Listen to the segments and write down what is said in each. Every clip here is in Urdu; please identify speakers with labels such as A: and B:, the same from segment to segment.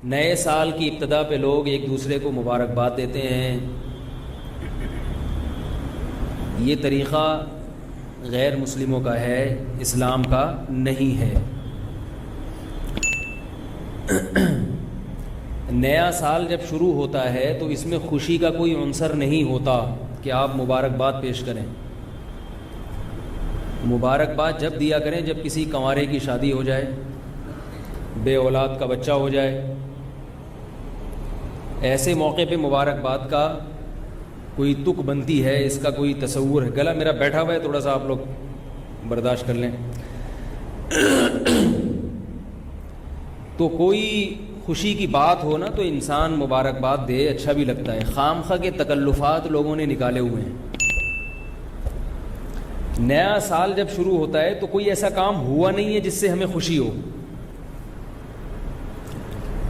A: نئے سال کی ابتدا پہ لوگ ایک دوسرے کو مبارکباد دیتے ہیں. یہ طریقہ غیر مسلموں کا ہے، اسلام کا نہیں ہے. نیا سال جب شروع ہوتا ہے تو اس میں خوشی کا کوئی عنصر نہیں ہوتا کہ آپ مبارکباد پیش کریں. مبارکباد جب دیا کریں جب کسی کنوارے کی شادی ہو جائے، بے اولاد کا بچہ ہو جائے. ایسے موقع پہ مبارکباد کا کوئی تک بنتی ہے، اس کا کوئی تصور ہے. گلا میرا بیٹھا ہوا ہے، تھوڑا سا آپ لوگ برداشت کر لیں. تو کوئی خوشی کی بات ہو نا تو انسان مبارکباد دے، اچھا بھی لگتا ہے. خام خواہ کے تکلفات لوگوں نے نکالے ہوئے ہیں. نیا سال جب شروع ہوتا ہے تو کوئی ایسا کام ہوا نہیں ہے جس سے ہمیں خوشی ہو.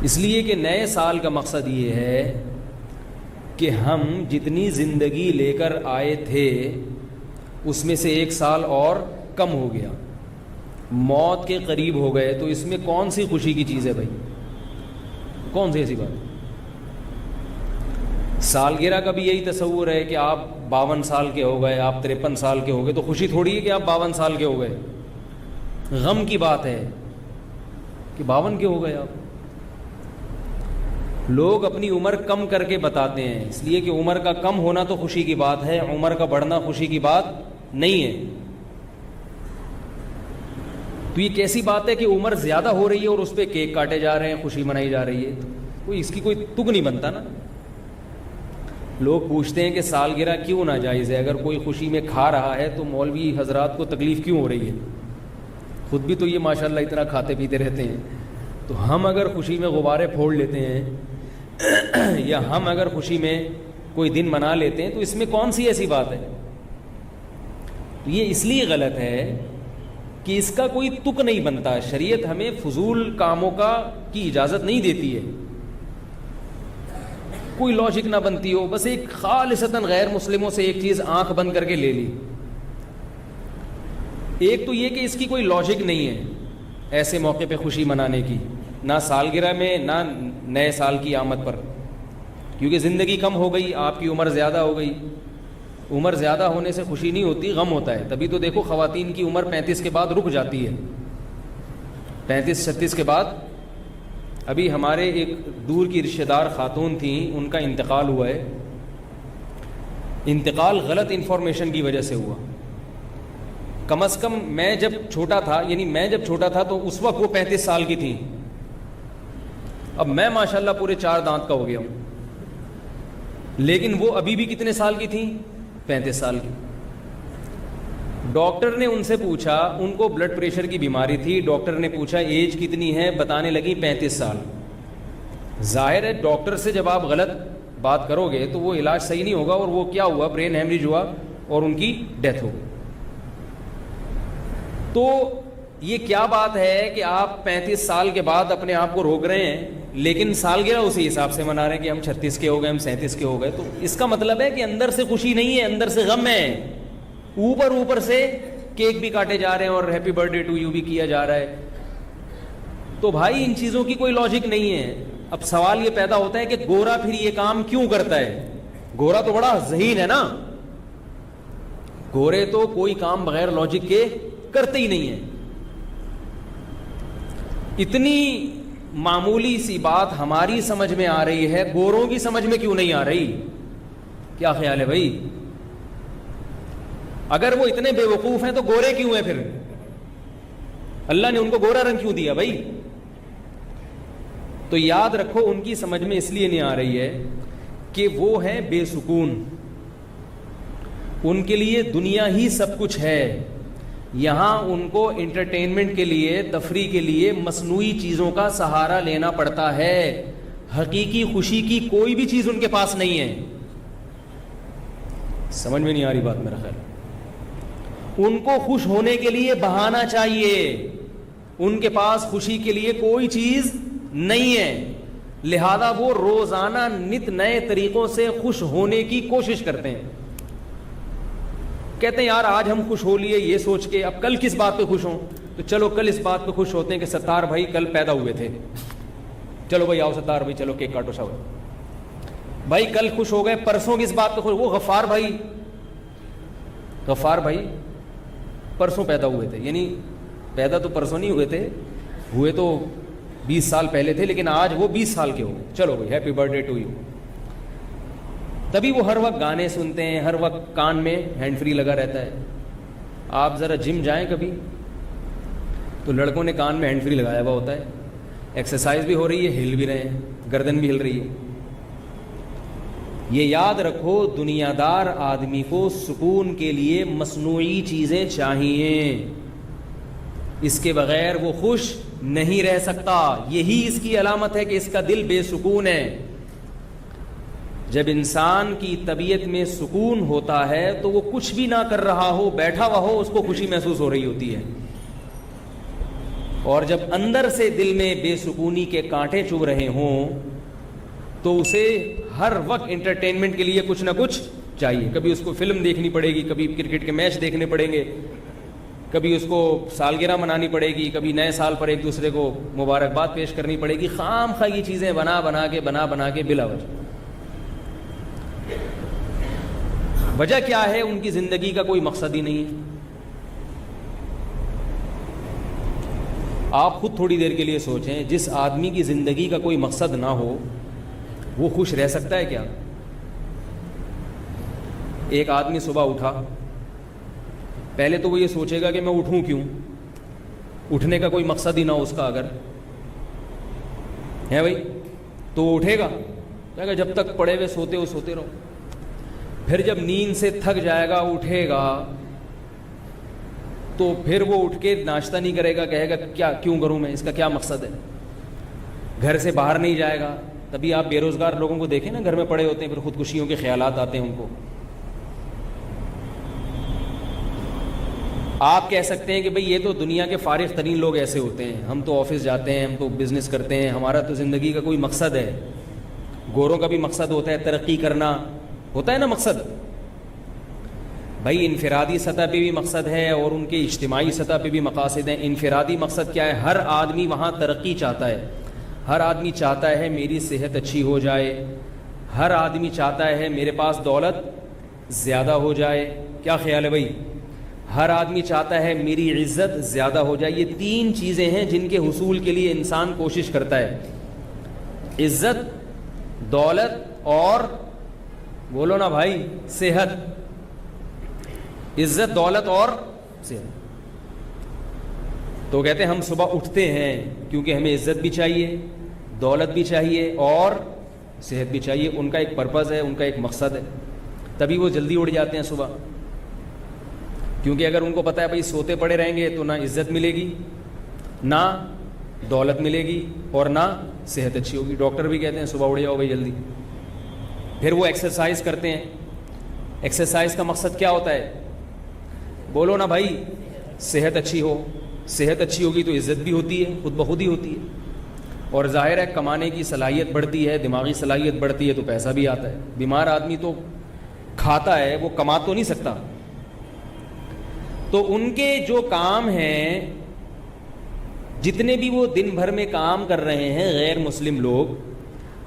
A: اس لیے کہ نئے سال کا مقصد یہ ہے کہ ہم جتنی زندگی لے کر آئے تھے اس میں سے ایک سال اور کم ہو گیا، موت کے قریب ہو گئے. تو اس میں کون سی خوشی کی چیز ہے بھائی؟ کون سی ایسی بات؟ سالگرہ کا بھی یہی تصور ہے کہ آپ 52 سال کے ہو گئے، آپ 53 سال کے ہو گئے، تو خوشی تھوڑی ہے کہ آپ 52 سال کے ہو گئے. غم کی بات ہے کہ 52 کے ہو گئے آپ. لوگ اپنی عمر کم کر کے بتاتے ہیں، اس لیے کہ عمر کا کم ہونا تو خوشی کی بات ہے، عمر کا بڑھنا خوشی کی بات نہیں ہے. تو یہ کیسی بات ہے کہ عمر زیادہ ہو رہی ہے اور اس پہ کیک کاٹے جا رہے ہیں، خوشی منائی جا رہی ہے؟ کوئی اس کی کوئی تگ نہیں بنتا نا. لوگ پوچھتے ہیں کہ سالگرہ کیوں ناجائز ہے؟ اگر کوئی خوشی میں کھا رہا ہے تو مولوی حضرات کو تکلیف کیوں ہو رہی ہے؟ خود بھی تو یہ ماشاءاللہ اتنا کھاتے پیتے رہتے ہیں. تو ہم اگر خوشی میں غبارے پھوڑ لیتے ہیں یا ہم اگر خوشی میں کوئی دن منا لیتے ہیں تو اس میں کون سی ایسی بات ہے؟ یہ اس لیے غلط ہے کہ اس کا کوئی تک نہیں بنتا. شریعت ہمیں فضول کاموں کی اجازت نہیں دیتی ہے. کوئی لاجک نہ بنتی ہو، بس ایک خالصتاً غیر مسلموں سے ایک چیز آنکھ بند کر کے لے لی. ایک تو یہ کہ اس کی کوئی لاجک نہیں ہے ایسے موقع پہ خوشی منانے کی، نہ سالگرہ میں نہ نئے سال کی آمد پر، کیونکہ زندگی کم ہو گئی، آپ کی عمر زیادہ ہو گئی. عمر زیادہ ہونے سے خوشی نہیں ہوتی، غم ہوتا ہے. تبھی تو دیکھو خواتین کی عمر 35 کے بعد رک جاتی ہے، 35-36 کے بعد. ابھی ہمارے ایک دور کی رشتہ دار خاتون تھیں، ان کا انتقال ہوا ہے. انتقال غلط انفارمیشن کی وجہ سے ہوا. کم از کم میں جب چھوٹا تھا تو اس وقت وہ 35 سال کی تھیں. اب میں ماشاءاللہ پورے 4 دانت کا ہو گیا ہوں، لیکن وہ ابھی بھی کتنے سال کی تھیں؟ 35 سال کی. ڈاکٹر نے ان سے پوچھا، ان کو بلڈ پریشر کی بیماری تھی. ڈاکٹر نے پوچھا ایج کتنی ہے؟ بتانے لگی 35 سال. ظاہر ہے ڈاکٹر سے جب آپ غلط بات کرو گے تو وہ علاج صحیح نہیں ہوگا، اور وہ کیا ہوا؟ برین ہیمریج ہوا اور ان کی ڈیتھ ہو گئی. تو یہ کیا بات ہے کہ آپ 35 سال کے بعد اپنے آپ کو روک رہے ہیں، لیکن سالگرہ اسی حساب سے منا رہے ہیں کہ ہم 36 کے ہو گئے، ہم 37 کے ہو گئے. تو اس کا مطلب ہے کہ اندر سے خوشی نہیں ہے، اندر سے غم ہے. اوپر سے کیک بھی کاٹے جا رہے ہیں اور happy birthday to you بھی کیا جا رہا ہے. تو بھائی ان چیزوں کی کوئی لاجک نہیں ہے. اب سوال یہ پیدا ہوتا ہے کہ گورا پھر یہ کام کیوں کرتا ہے؟ گورا تو بڑا ذہین ہے نا. گورے تو کوئی کام بغیر لاجک کے کرتے ہی نہیں ہیں. اتنی معمولی سی بات ہماری سمجھ میں آ رہی ہے، گوروں کی سمجھ میں کیوں نہیں آ رہی؟ کیا خیال ہے بھائی؟ اگر وہ اتنے بے وقوف ہیں تو گورے کیوں ہیں پھر؟ اللہ نے ان کو گورا رنگ کیوں دیا بھائی؟ تو یاد رکھو ان کی سمجھ میں اس لیے نہیں آ رہی ہے کہ وہ ہیں بے سکون. ان کے لیے دنیا ہی سب کچھ ہے. یہاں ان کو انٹرٹینمنٹ کے لیے، تفریح کے لیے مصنوعی چیزوں کا سہارا لینا پڑتا ہے. حقیقی خوشی کی کوئی بھی چیز ان کے پاس نہیں ہے. سمجھ میں نہیں آ رہی بات میرا خیال. ان کو خوش ہونے کے لیے بہانہ چاہیے. ان کے پاس خوشی کے لیے کوئی چیز نہیں ہے، لہذا وہ روزانہ نت نئے طریقوں سے خوش ہونے کی کوشش کرتے ہیں. کہتے ہیں یار آج ہم خوش ہو لیے یہ سوچ کے، اب کل کس بات پہ خوش ہوں؟ تو چلو کل اس بات پہ خوش ہوتے ہیں کہ ستار بھائی کل پیدا ہوئے تھے. چلو بھائی آؤ ستار بھائی چلو کیک کاٹو شاو. بھائی کل خوش ہو گئے, پرسوں کس بات پہ خوش؟ وہ غفار بھائی پرسوں پیدا ہوئے تھے, یعنی پیدا تو پرسوں نہیں ہوئے تھے, ہوئے تو 20 سال پہلے تھے, لیکن آج وہ 20 سال کے ہو گئے. چلو بھائی happy birthday to you. تبھی وہ ہر وقت گانے سنتے ہیں, ہر وقت کان میں ہینڈ فری لگا رہتا ہے. آپ ذرا جم جائیں کبھی تو لڑکوں نے کان میں ہینڈ فری لگایا ہوا ہوتا ہے, ایکسرسائز بھی ہو رہی ہے, ہل بھی رہے ہیں, گردن بھی ہل رہی ہے. یہ یاد رکھو, دنیا دار آدمی کو سکون کے لیے مصنوعی چیزیں چاہیے, اس کے بغیر وہ خوش نہیں رہ سکتا. یہی اس کی علامت ہے کہ اس کا دل بے سکون ہے. جب انسان کی طبیعت میں سکون ہوتا ہے تو وہ کچھ بھی نہ کر رہا ہو, بیٹھا ہوا ہو, اس کو خوشی محسوس ہو رہی ہوتی ہے. اور جب اندر سے دل میں بے سکونی کے کانٹے چبھ رہے ہوں تو اسے ہر وقت انٹرٹینمنٹ کے لیے کچھ نہ کچھ چاہیے. کبھی اس کو فلم دیکھنی پڑے گی, کبھی کرکٹ کے میچ دیکھنے پڑیں گے, کبھی اس کو سالگرہ منانی پڑے گی, کبھی نئے سال پر ایک دوسرے کو مبارکباد پیش کرنی پڑے گی. خام خواہ یہ چیزیں بنا بنا کے بلا وجہ. وجہ کیا ہے؟ ان کی زندگی کا کوئی مقصد ہی نہیں ہے. آپ خود تھوڑی دیر کے لیے سوچیں, جس آدمی کی زندگی کا کوئی مقصد نہ ہو وہ خوش رہ سکتا ہے کیا؟ ایک آدمی صبح اٹھا, پہلے تو وہ یہ سوچے گا کہ میں اٹھوں کیوں, اٹھنے کا کوئی مقصد ہی نہ ہو اس کا اگر ہے بھائی, تو وہ اٹھے گا کہ جب تک پڑے ہوئے سوتے ہو سوتے رہو. پھر جب نیند سے تھک جائے گا, اٹھے گا, تو پھر وہ اٹھ کے ناشتہ نہیں کرے گا, کہے گا کیا کیوں کروں میں, اس کا کیا مقصد ہے. گھر سے باہر نہیں جائے گا. تبھی آپ بے روزگار لوگوں کو دیکھیں نا, گھر میں پڑے ہوتے ہیں, پھر خودکشیوں کے خیالات آتے ہیں ان کو. آپ کہہ سکتے ہیں کہ بھئی یہ تو دنیا کے فارغ ترین لوگ ایسے ہوتے ہیں, ہم تو آفس جاتے ہیں, ہم تو بزنس کرتے ہیں, ہمارا تو زندگی کا کوئی مقصد ہے. گوروں کا بھی مقصد ہوتا ہے ترقی کرنا, ہوتا ہے نا مقصد. بھائی انفرادی سطح پہ بھی مقصد ہے اور ان کے اجتماعی سطح پہ بھی مقاصد ہیں. انفرادی مقصد کیا ہے؟ ہر آدمی وہاں ترقی چاہتا ہے. ہر آدمی چاہتا ہے میری صحت اچھی ہو جائے, ہر آدمی چاہتا ہے میرے پاس دولت زیادہ ہو جائے. کیا خیال ہے بھائی؟ ہر آدمی چاہتا ہے میری عزت زیادہ ہو جائے. یہ 3 چیزیں ہیں جن کے حصول کے لیے انسان کوشش کرتا ہے. عزت, دولت اور بولو نا بھائی صحت. عزت, دولت اور صحت. تو کہتے ہیں ہم صبح اٹھتے ہیں کیونکہ ہمیں عزت بھی چاہیے, دولت بھی چاہیے اور صحت بھی چاہیے. ان کا ایک پرپز ہے, ان کا ایک مقصد ہے. تبھی وہ جلدی اٹھ جاتے ہیں صبح, کیونکہ اگر ان کو پتہ ہے بھائی سوتے پڑے رہیں گے تو نہ عزت ملے گی, نہ دولت ملے گی اور نہ صحت اچھی ہوگی. ڈاکٹر بھی کہتے ہیں صبح اٹھ جاؤ بھائی جلدی. پھر وہ ایکسرسائز کرتے ہیں. ایکسرسائز کا مقصد کیا ہوتا ہے؟ بولو نا بھائی, صحت اچھی ہو. صحت اچھی ہوگی تو عزت بھی ہوتی ہے, خود بخود ہی ہوتی ہے. اور ظاہر ہے کمانے کی صلاحیت بڑھتی ہے, دماغی صلاحیت بڑھتی ہے تو پیسہ بھی آتا ہے. بیمار آدمی تو کھاتا ہے, وہ کما تو نہیں سکتا. تو ان کے جو کام ہیں, جتنے بھی وہ دن بھر میں کام کر رہے ہیں غیر مسلم لوگ,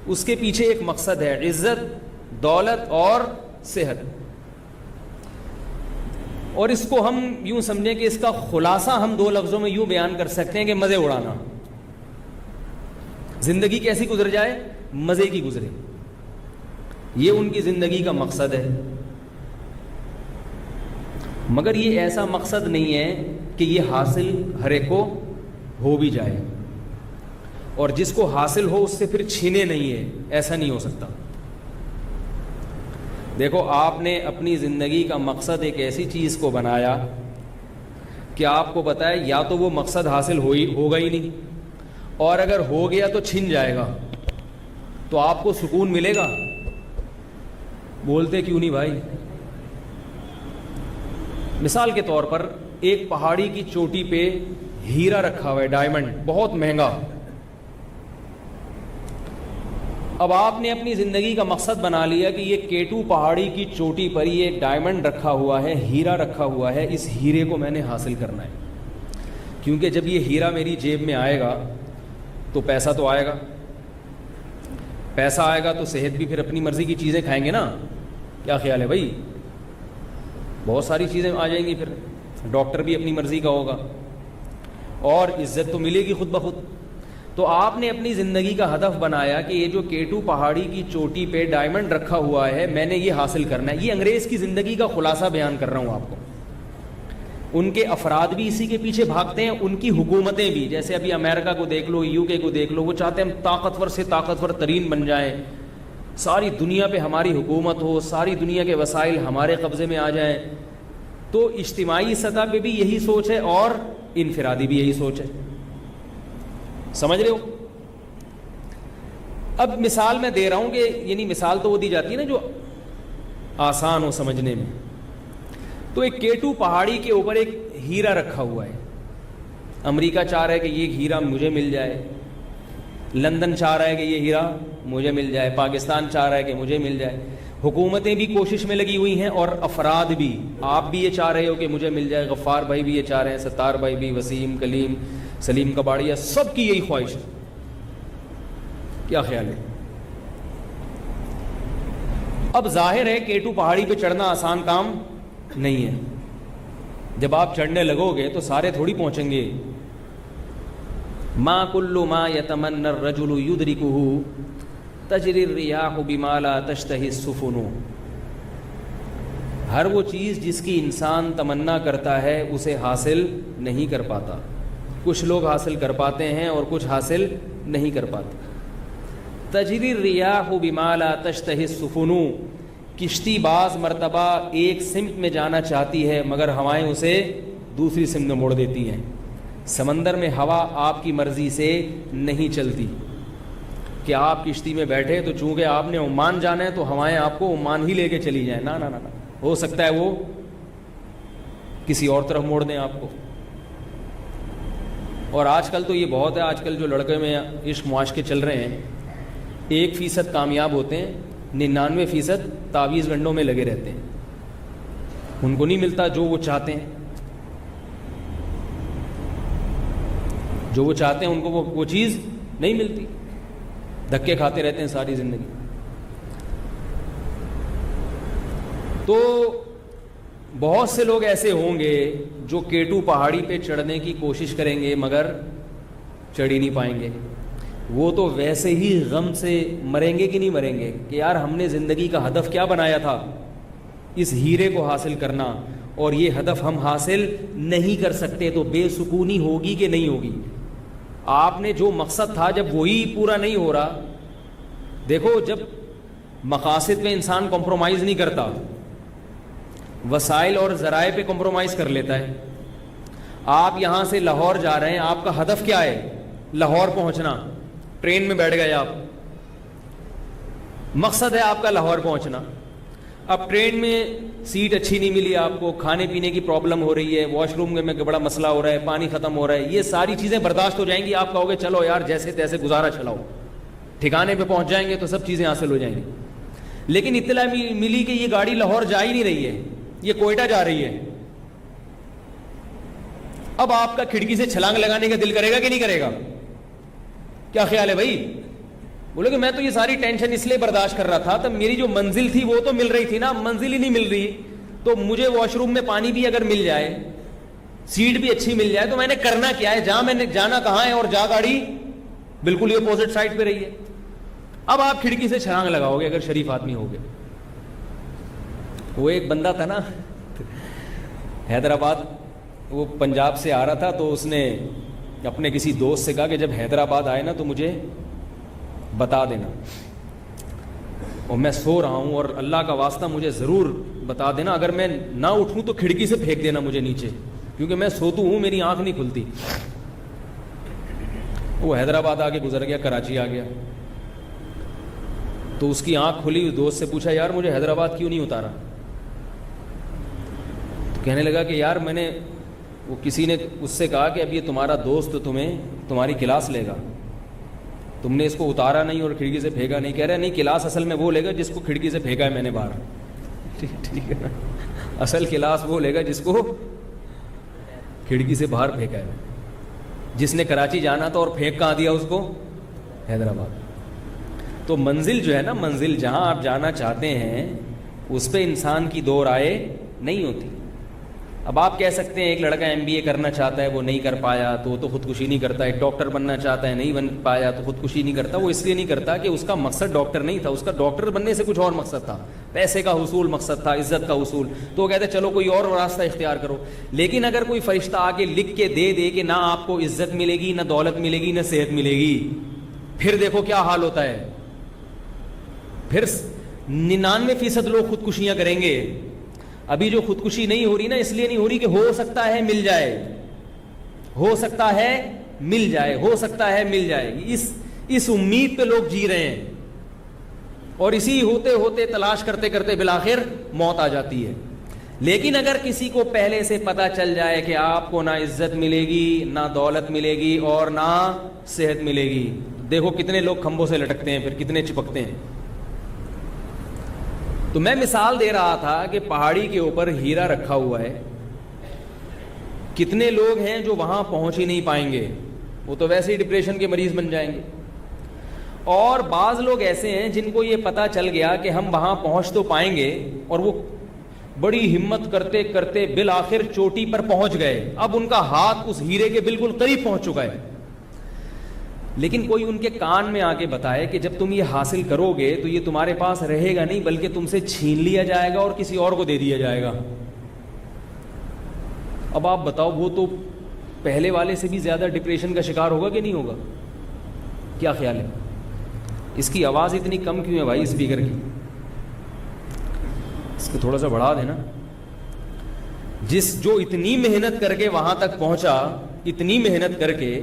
A: اس کے پیچھے ایک مقصد ہے, عزت, دولت اور صحت. اور اس کو ہم یوں سمجھیں کہ اس کا خلاصہ ہم 2 لفظوں میں یوں بیان کر سکتے ہیں کہ مزے اڑانا. زندگی کیسی گزر جائے؟ مزے کی گزرے. یہ ان کی زندگی کا مقصد ہے. مگر یہ ایسا مقصد نہیں ہے کہ یہ حاصل ہر ایک کو ہو بھی جائے, اور جس کو حاصل ہو اس سے پھر چھینے نہیں ہے. ایسا نہیں ہو سکتا. دیکھو, آپ نے اپنی زندگی کا مقصد ایک ایسی چیز کو بنایا کہ آپ کو پتہ ہے یا تو وہ مقصد حاصل ہوگا ہی نہیں, اور اگر ہو گیا تو چھن جائے گا. تو آپ کو سکون ملے گا؟ بولتے کیوں نہیں بھائی؟ مثال کے طور پر ایک پہاڑی کی چوٹی پہ ہیرا رکھا ہوا ہے, ڈائمنڈ, بہت مہنگا. اب آپ نے اپنی زندگی کا مقصد بنا لیا کہ یہ کیٹو پہاڑی کی چوٹی پر یہ ڈائمنڈ رکھا ہوا ہے, ہیرا رکھا ہوا ہے, اس ہیرے کو میں نے حاصل کرنا ہے. کیونکہ جب یہ ہیرا میری جیب میں آئے گا تو پیسہ تو آئے گا, پیسہ آئے گا تو صحت بھی پھر اپنی مرضی کی چیزیں کھائیں گے نا. کیا خیال ہے بھائی؟ بہت ساری چیزیں آ جائیں گی, پھر ڈاکٹر بھی اپنی مرضی کا ہوگا, اور عزت تو ملے گی خود بخود. تو آپ نے اپنی زندگی کا ہدف بنایا کہ یہ جو K2 پہاڑی کی چوٹی پہ ڈائمنڈ رکھا ہوا ہے, میں نے یہ حاصل کرنا ہے. یہ انگریز کی زندگی کا خلاصہ بیان کر رہا ہوں آپ کو. ان کے افراد بھی اسی کے پیچھے بھاگتے ہیں, ان کی حکومتیں بھی. جیسے ابھی امریکہ کو دیکھ لو, UK کو دیکھ لو, وہ چاہتے ہیں ہم طاقتور سے طاقتور ترین بن جائیں, ساری دنیا پہ ہماری حکومت ہو, ساری دنیا کے وسائل ہمارے قبضے میں آ جائیں. تو اجتماعی سطح پہ بھی یہی سوچ ہے اور انفرادی بھی یہی سوچ ہے. سمجھ رہے ہو؟ اب مثال میں دے رہا ہوں کہ یعنی مثال تو وہ دی جاتی ہے نا جو آسان ہو سمجھنے میں. تو ایک K2 پہاڑی کے اوپر ایک ہیرا رکھا ہوا ہے. امریکہ چاہ رہا ہے کہ یہ ہیرا مجھے مل جائے, لندن چاہ رہا ہے کہ یہ ہیرا مجھے مل جائے, پاکستان چاہ رہا ہے کہ مجھے مل جائے. حکومتیں بھی کوشش میں لگی ہوئی ہیں اور افراد بھی. آپ بھی یہ چاہ رہے ہو کہ مجھے مل جائے, غفار بھائی بھی یہ چاہ رہے ہیں, ستار بھائی بھی, وسیم, کلیم, سلیم کباڑیا, سب کی یہی خواہش ہے. کیا خیال ہے؟ اب ظاہر ہے K2 پہاڑی پہ چڑھنا آسان کام نہیں ہے. جب آپ چڑھنے لگو گے تو سارے تھوڑی پہنچیں گے. ما کل ما یتمنى الرجل یدرکہ تجری الریاح بما لا تشتہی السفن. ہر وہ چیز جس کی انسان تمنا کرتا ہے اسے حاصل نہیں کر پاتا. کچھ لوگ حاصل کر پاتے ہیں اور کچھ حاصل نہیں کر پاتے. تجری الریاح بما لا تشتہی السفن. کشتی بعض مرتبہ ایک سمت میں جانا چاہتی ہے مگر ہوائیں اسے دوسری سمت میں موڑ دیتی ہیں. سمندر میں ہوا آپ کی مرضی سے نہیں چلتی کہ آپ کشتی میں بیٹھے تو چونکہ آپ نے عمان جانا ہے تو ہوائیں آپ کو عمان ہی لے کے چلی جائیں. نا نا نا, ہو سکتا ہے وہ کسی اور طرف موڑ دیں آپ کو. اور آج کل تو یہ بہت ہے, آج کل جو لڑکے میں عشق معاشقے چل رہے ہیں 1% کامیاب ہوتے ہیں, 99% تعویذ گنڈوں میں لگے رہتے ہیں. ان کو نہیں ملتا جو وہ چاہتے ہیں. جو وہ چاہتے ہیں ان کو وہ چیز نہیں ملتی, دھکے کھاتے رہتے ہیں ساری زندگی. تو بہت سے لوگ ایسے ہوں گے جو K2 پہاڑی پہ چڑھنے کی کوشش کریں گے مگر چڑھ ہی نہیں پائیں گے. وہ تو ویسے ہی غم سے مریں گے کہ نہیں مریں گے کہ یار ہم نے زندگی کا ہدف کیا بنایا تھا, اس ہیرے کو حاصل کرنا, اور یہ ہدف ہم حاصل نہیں کر سکتے تو بے سکونی ہوگی کہ نہیں ہوگی. آپ نے جو مقصد تھا جب وہی پورا نہیں ہو رہا, دیکھو جب مقاصد میں انسان کمپرومائز نہیں کرتا, وسائل اور ذرائع پہ کمپرومائز کر لیتا ہے. آپ یہاں سے لاہور جا رہے ہیں, آپ کا ہدف کیا ہے؟ لاہور پہنچنا. ٹرین میں بیٹھ گئے آپ, مقصد ہے آپ کا لاہور پہنچنا. اب ٹرین میں سیٹ اچھی نہیں ملی آپ کو, کھانے پینے کی پرابلم ہو رہی ہے, واش روم میں بڑا مسئلہ ہو رہا ہے, پانی ختم ہو رہا ہے, یہ ساری چیزیں برداشت ہو جائیں گی. آپ کہو گے چلو یار جیسے تیسے گزارا چلاؤ, ٹھکانے پہ پہنچ جائیں گے تو سب چیزیں حاصل ہو جائیں گی. لیکن اطلاع ملی کہ یہ گاڑی لاہور جا ہی نہیں رہی ہے, یہ کوئٹہ جا رہی ہے. اب آپ کا کھڑکی سے چھلانگ لگانے کا دل کرے گا کہ نہیں کرے گا؟ کیا خیال ہے بھائی؟ بولے کہ میں تو یہ ساری ٹینشن اس لیے برداشت کر رہا تھا, تب میری جو منزل تھی وہ تو مل رہی تھی نا, منزل ہی نہیں مل رہی. تو مجھے واش روم میں پانی بھی اگر مل جائے, سیٹ بھی اچھی مل جائے, تو میں نے کرنا کیا ہے؟ جہاں میں نے جانا کہاں ہے, اور جا گاڑی بالکل ہی اپوزٹ سائڈ پہ رہی ہے. اب آپ کھڑکی سے چھلانگ لگاؤ گے اگر شریف آدمی ہوگے. وہ ایک بندہ تھا نا حیدرآباد, وہ پنجاب سے آ رہا تھا, تو اس نے اپنے کسی دوست سے کہا کہ جب حیدرآباد آئے نا تو مجھے بتا دینا, اور میں سو رہا ہوں, اور اللہ کا واسطہ مجھے ضرور بتا دینا, اگر میں نہ اٹھوں تو کھڑکی سے پھینک دینا مجھے نیچے, کیونکہ میں سوتو ہوں, میری آنکھ نہیں کھلتی. وہ حیدرآباد آگے گزر گیا, کراچی آ گیا, تو اس کی آنکھ کھلی. دوست سے پوچھا یار مجھے حیدرآباد کیوں نہیں اتارا؟ تو کہنے لگا کہ یار میں نے, وہ کسی نے اس سے کہا کہ اب یہ تمہارا دوست تمہیں تمہاری کلاس لے گا, تم نے اس کو اتارا نہیں اور کھڑکی سے پھینکا نہیں. کہہ رہا نہیں, کلاس اصل میں وہ لے گا جس کو کھڑکی سے پھینکا ہے میں نے باہر. ٹھیک ہے نا, اصل کلاس وہ لے گا جس کو کھڑکی سے باہر پھینکا ہے. جس نے کراچی جانا تھا اور پھینک کہاں دیا اس کو؟ حیدرآباد. تو منزل جو ہے نا، منزل جہاں آپ جانا چاہتے ہیں اس پہ انسان کی دو رائے نہیں ہوتی. اب آپ کہہ سکتے ہیں ایک لڑکا MBA کرنا چاہتا ہے وہ نہیں کر پایا تو وہ تو خودکشی نہیں کرتا، ایک ڈاکٹر بننا چاہتا ہے نہیں بن پایا تو خودکشی نہیں کرتا. وہ اس لیے نہیں کرتا کہ اس کا مقصد ڈاکٹر نہیں تھا، اس کا ڈاکٹر بننے سے کچھ اور مقصد تھا، پیسے کا حصول مقصد تھا، عزت کا حصول. تو وہ کہتے چلو کوئی اور راستہ اختیار کرو. لیکن اگر کوئی فرشتہ آ کے لکھ کے دے دے کہ نہ آپ کو عزت ملے گی، نہ دولت ملے گی، نہ صحت ملے گی، پھر دیکھو کیا حال ہوتا ہے. پھر 99% لوگ خودکشیاں کریں گے. ابھی جو خودکشی نہیں ہو رہی نا، اس لیے نہیں ہو رہی کہ ہو سکتا ہے مل جائے، ہو سکتا ہے مل جائے، ہو سکتا ہے مل جائے. اس امید پہ لوگ جی رہے ہیں، اور اسی ہوتے ہوتے تلاش کرتے کرتے بالآخر موت آ جاتی ہے. لیکن اگر کسی کو پہلے سے پتہ چل جائے کہ آپ کو نہ عزت ملے گی، نہ دولت ملے گی، اور نہ صحت ملے گی، دیکھو کتنے لوگ کھمبوں سے لٹکتے ہیں، پھر کتنے چپکتے ہیں. تو میں مثال دے رہا تھا کہ پہاڑی کے اوپر ہیرا رکھا ہوا ہے، کتنے لوگ ہیں جو وہاں پہنچ ہی نہیں پائیں گے، وہ تو ویسے ہی ڈپریشن کے مریض بن جائیں گے. اور بعض لوگ ایسے ہیں جن کو یہ پتہ چل گیا کہ ہم وہاں پہنچ تو پائیں گے، اور وہ بڑی ہمت کرتے کرتے بالآخر چوٹی پر پہنچ گئے. اب ان کا ہاتھ اس ہیرے کے بالکل قریب پہنچ چکا ہے. لیکن کوئی ان کے کان میں آ کے بتائے کہ جب تم یہ حاصل کرو گے تو یہ تمہارے پاس رہے گا نہیں، بلکہ تم سے چھین لیا جائے گا اور کسی اور کو دے دیا جائے گا. اب آپ بتاؤ وہ تو پہلے والے سے بھی زیادہ ڈپریشن کا شکار ہوگا کہ نہیں ہوگا؟ کیا خیال ہے؟ اس کی آواز اتنی کم کیوں ہے بھائی اسپیکر کی؟ اس کو تھوڑا سا بڑھا دینا. جو اتنی محنت کر کے وہاں تک پہنچا، اتنی محنت کر کے،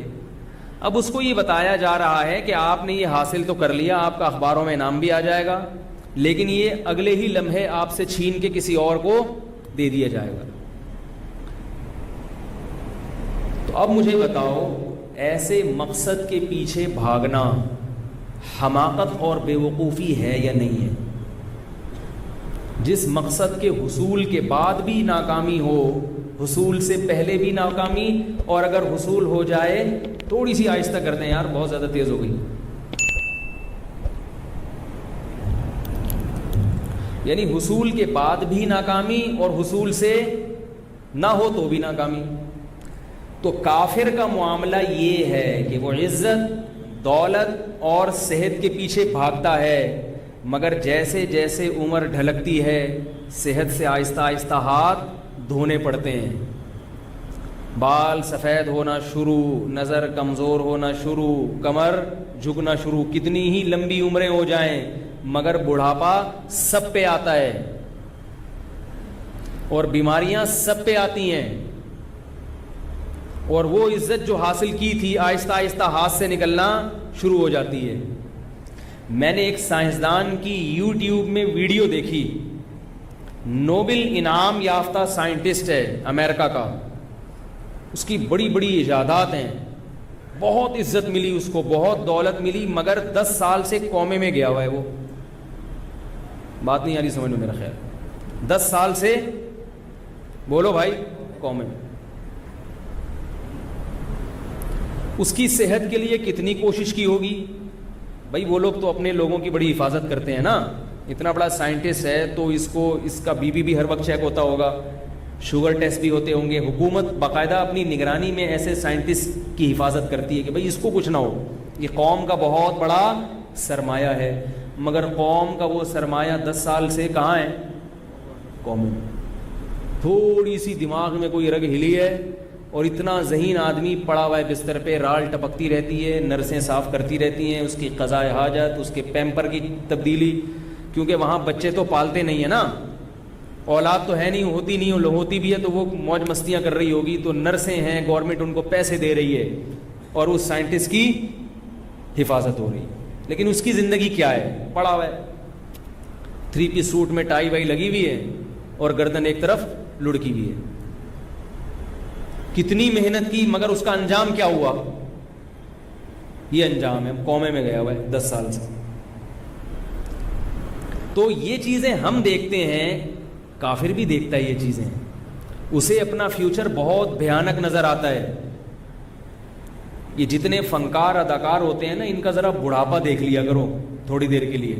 A: اب اس کو یہ بتایا جا رہا ہے کہ آپ نے یہ حاصل تو کر لیا، آپ کا اخباروں میں انعام بھی آ جائے گا، لیکن یہ اگلے ہی لمحے آپ سے چھین کے کسی اور کو دے دیا جائے گا. تو اب مجھے بتاؤ، ایسے مقصد کے پیچھے بھاگنا حماقت اور بے وقوفی ہے یا نہیں ہے؟ جس مقصد کے حصول کے بعد بھی ناکامی ہو، حصول سے پہلے بھی ناکامی، اور اگر حصول ہو جائے تھوڑی سی آہستہ کرتے ہیں، یار بہت زیادہ تیز ہو گئی، یعنی حصول کے بعد بھی ناکامی اور حصول سے نہ ہو تو بھی ناکامی. تو کافر کا معاملہ یہ ہے کہ وہ عزت، دولت اور صحت کے پیچھے بھاگتا ہے، مگر جیسے جیسے عمر ڈھلکتی ہے صحت سے آہستہ آہستہ ہاتھ دھونے پڑتے ہیں، بال سفید ہونا شروع، نظر کمزور ہونا شروع، کمر جھکنا شروع. کتنی ہی لمبی عمریں ہو جائیں مگر بڑھاپا سب پہ آتا ہے، اور بیماریاں سب پہ آتی ہیں، اور وہ عزت جو حاصل کی تھی آہستہ آہستہ ہاتھ سے نکلنا شروع ہو جاتی ہے. میں نے ایک سائنسدان کی یوٹیوب میں ویڈیو دیکھی، نوبل انعام یافتہ سائنٹسٹ ہے امریکہ کا، اس کی بڑی بڑی ایجادات ہیں، بہت عزت ملی اس کو، بہت دولت ملی، مگر 10 سال سے کومے میں گیا ہوا ہے. وہ بات نہیں آ رہی سمجھ میں میرا خیال، 10 سال سے، بولو بھائی، کومے میں. اس کی صحت کے لیے کتنی کوشش کی ہوگی بھائی. وہ لوگ تو اپنے لوگوں کی بڑی حفاظت کرتے ہیں نا، اتنا بڑا سائنٹسٹ ہے تو اس کا بی پی بھی ہر وقت چیک ہوتا ہوگا، شوگر ٹیسٹ بھی ہوتے ہوں گے. حکومت باقاعدہ اپنی نگرانی میں ایسے سائنٹسٹ کی حفاظت کرتی ہے کہ بھائی اس کو کچھ نہ ہو. یہ قوم کا بہت بڑا سرمایہ ہے، مگر قوم کا وہ سرمایہ 10 سال سے کہاں ہے؟ قوم میں. تھوڑی سی دماغ میں کوئی رگ ہلی ہے اور اتنا ذہین آدمی پڑا ہوا ہے بستر پہ، رال ٹپکتی رہتی ہے، نرسیں صاف کرتی رہتی ہیں، اس کی قضائے حاجت، اس کے پیمپر کی تبدیلی، کیونکہ وہاں بچے تو پالتے نہیں ہیں نا، اولاد تو ہے نہیں، ہوتی نہیں، ہوتی بھی ہے تو وہ موج مستیاں کر رہی ہوگی، تو نرسیں ہیں، گورنمنٹ ان کو پیسے دے رہی ہے اور اس سائنٹسٹ کی حفاظت ہو رہی ہے. لیکن اس کی زندگی کیا ہے؟ پڑا ہوا ہے، 3 پیس سوٹ میں ٹائی وائی لگی ہوئی ہے اور گردن ایک طرف لڑکی ہوئی ہے. کتنی محنت کی، مگر اس کا انجام کیا ہوا؟ یہ انجام ہے، کومے میں گیا ہوا ہے 10 سال سے. تو یہ چیزیں ہم دیکھتے ہیں، کافر بھی دیکھتا ہے یہ چیزیں، اسے اپنا فیوچر بہت بھیانک نظر آتا ہے. یہ جتنے فنکار اداکار ہوتے ہیں نا، ان کا ذرا بڑھاپا دیکھ لیا کرو، تھوڑی دیر کے لیے.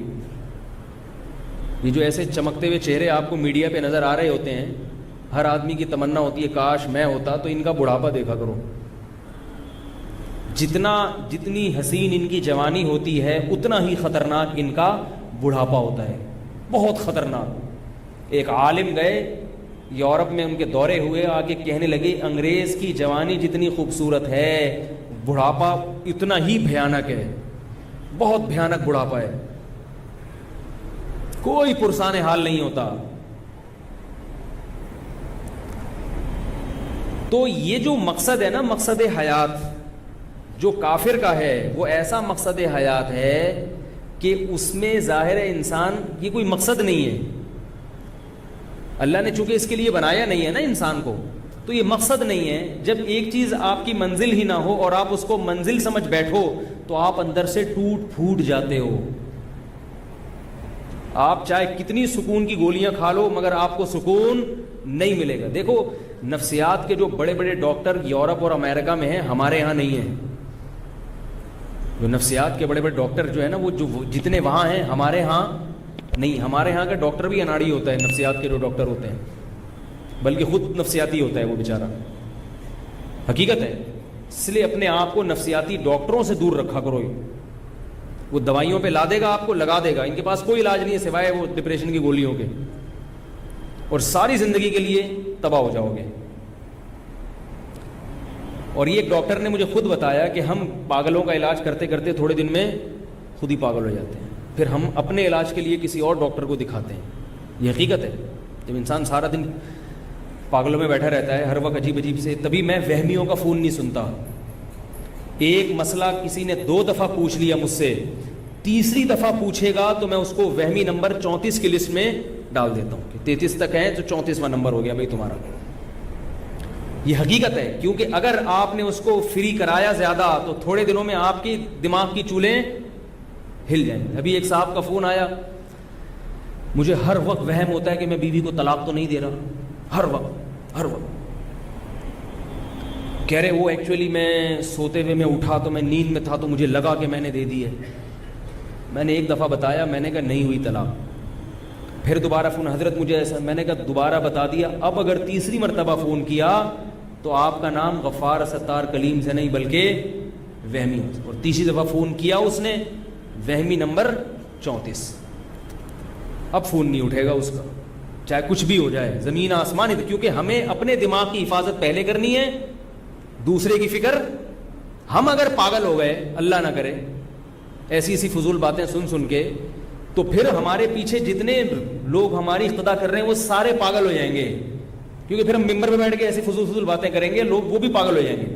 A: یہ جو ایسے چمکتے ہوئے چہرے آپ کو میڈیا پہ نظر آ رہے ہوتے ہیں, ہر آدمی کی تمنا ہوتی ہے کاش میں ہوتا تو ان کا بڑھاپا دیکھا کرو. جتنی حسین ان کی جوانی ہوتی ہے اتنا ہی خطرناک ان کا بڑھاپا ہوتا ہے, بہت خطرناک. ایک عالم گئے یورپ میں, ان کے دورے ہوئے, آ کے کہنے لگے انگریز کی جوانی جتنی خوبصورت ہے بڑھاپا اتنا ہی بھیانک ہے, بہت بھیانک بڑھاپا ہے, کوئی پرسان حال نہیں ہوتا. تو یہ جو مقصد ہے نا, مقصد حیات جو کافر کا ہے وہ ایسا مقصد حیات ہے کہ اس میں ظاہر انسان یہ کوئی مقصد نہیں ہے. اللہ نے چونکہ اس کے لیے بنایا نہیں ہے نا انسان کو, تو یہ مقصد نہیں ہے. جب ایک چیز آپ کی منزل ہی نہ ہو اور آپ اس کو منزل سمجھ بیٹھو تو آپ اندر سے ٹوٹ پھوٹ جاتے ہو. آپ چاہے کتنی سکون کی گولیاں کھا لو مگر آپ کو سکون نہیں ملے گا. دیکھو نفسیات کے جو بڑے بڑے ڈاکٹر یورپ اور امریکہ میں ہیں, ہمارے یہاں نہیں ہیں. جو نفسیات کے بڑے بڑے ڈاکٹر جو ہے نا, وہ جو جتنے وہاں ہیں ہمارے ہاں نہیں. ہمارے ہاں کا ڈاکٹر بھی اناڑی ہوتا ہے, نفسیات کے جو ڈاکٹر ہوتے ہیں, بلکہ خود نفسیاتی ہوتا ہے وہ بیچارہ, حقیقت ہے. اس لیے اپنے آپ کو نفسیاتی ڈاکٹروں سے دور رکھا کرو. وہ دوائیوں پہ لا دے گا, آپ کو لگا دے گا, ان کے پاس کوئی علاج نہیں ہے سوائے وہ ڈپریشن کی گولیوں کے, اور ساری زندگی کے لیے تباہ ہو جاؤ گے. اور یہ ایک ڈاکٹر نے مجھے خود بتایا کہ ہم پاگلوں کا علاج کرتے کرتے تھوڑے دن میں خود ہی پاگل ہو جاتے ہیں, پھر ہم اپنے علاج کے لیے کسی اور ڈاکٹر کو دکھاتے ہیں. یہ حقیقت ہے. جب انسان سارا دن پاگلوں میں بیٹھا رہتا ہے ہر وقت عجیب عجیب سے, تبھی میں وہمیوں کا فون نہیں سنتا. ایک مسئلہ کسی نے 2 دفعہ پوچھ لیا مجھ سے, تیسری دفعہ پوچھے گا تو میں اس کو وہمی نمبر 34 کی لسٹ میں ڈال دیتا ہوں کہ 33 تک ہے تو 34واں نمبر ہو گیا بھائی تمہارا. یہ حقیقت ہے, کیونکہ اگر آپ نے اس کو فری کرایا زیادہ تو تھوڑے دنوں میں آپ کی دماغ کی چولیں ہل جائیں. ابھی ایک صاحب کا فون آیا, مجھے ہر وقت وہم ہوتا ہے کہ میں بیوی کو طلاق تو نہیں دے رہا, ہر وقت کہہ رہے وہ ایکچولی میں سوتے ہوئے میں اٹھا تو میں نیند میں تھا تو مجھے لگا کہ میں نے دے دی ہے. میں نے ایک دفعہ بتایا, میں نے کہا نہیں ہوئی طلاق. پھر دوبارہ فون, حضرت مجھے ایسا, میں نے کہا دوبارہ بتا دیا. اب اگر تیسری مرتبہ فون کیا تو آپ کا نام غفار ستار کلیم سے نہیں بلکہ وہمی. اور تیسری دفعہ فون کیا اس نے, وہمی نمبر 34. اب فون نہیں اٹھے گا اس کا, چاہے کچھ بھی ہو جائے, زمین آسمان. کیونکہ ہمیں اپنے دماغ کی حفاظت پہلے کرنی ہے, دوسرے کی فکر. ہم اگر پاگل ہو گئے, اللہ نہ کرے, ایسی ایسی فضول باتیں سن کے, تو پھر ہمارے پیچھے جتنے لوگ ہماری اقتدا کر رہے ہیں وہ سارے پاگل ہو جائیں گے. کیونکہ پھر ہم ممبر پہ بیٹھ کے ایسی فضول باتیں کریں گے, لوگ وہ بھی پاگل ہو جائیں گے.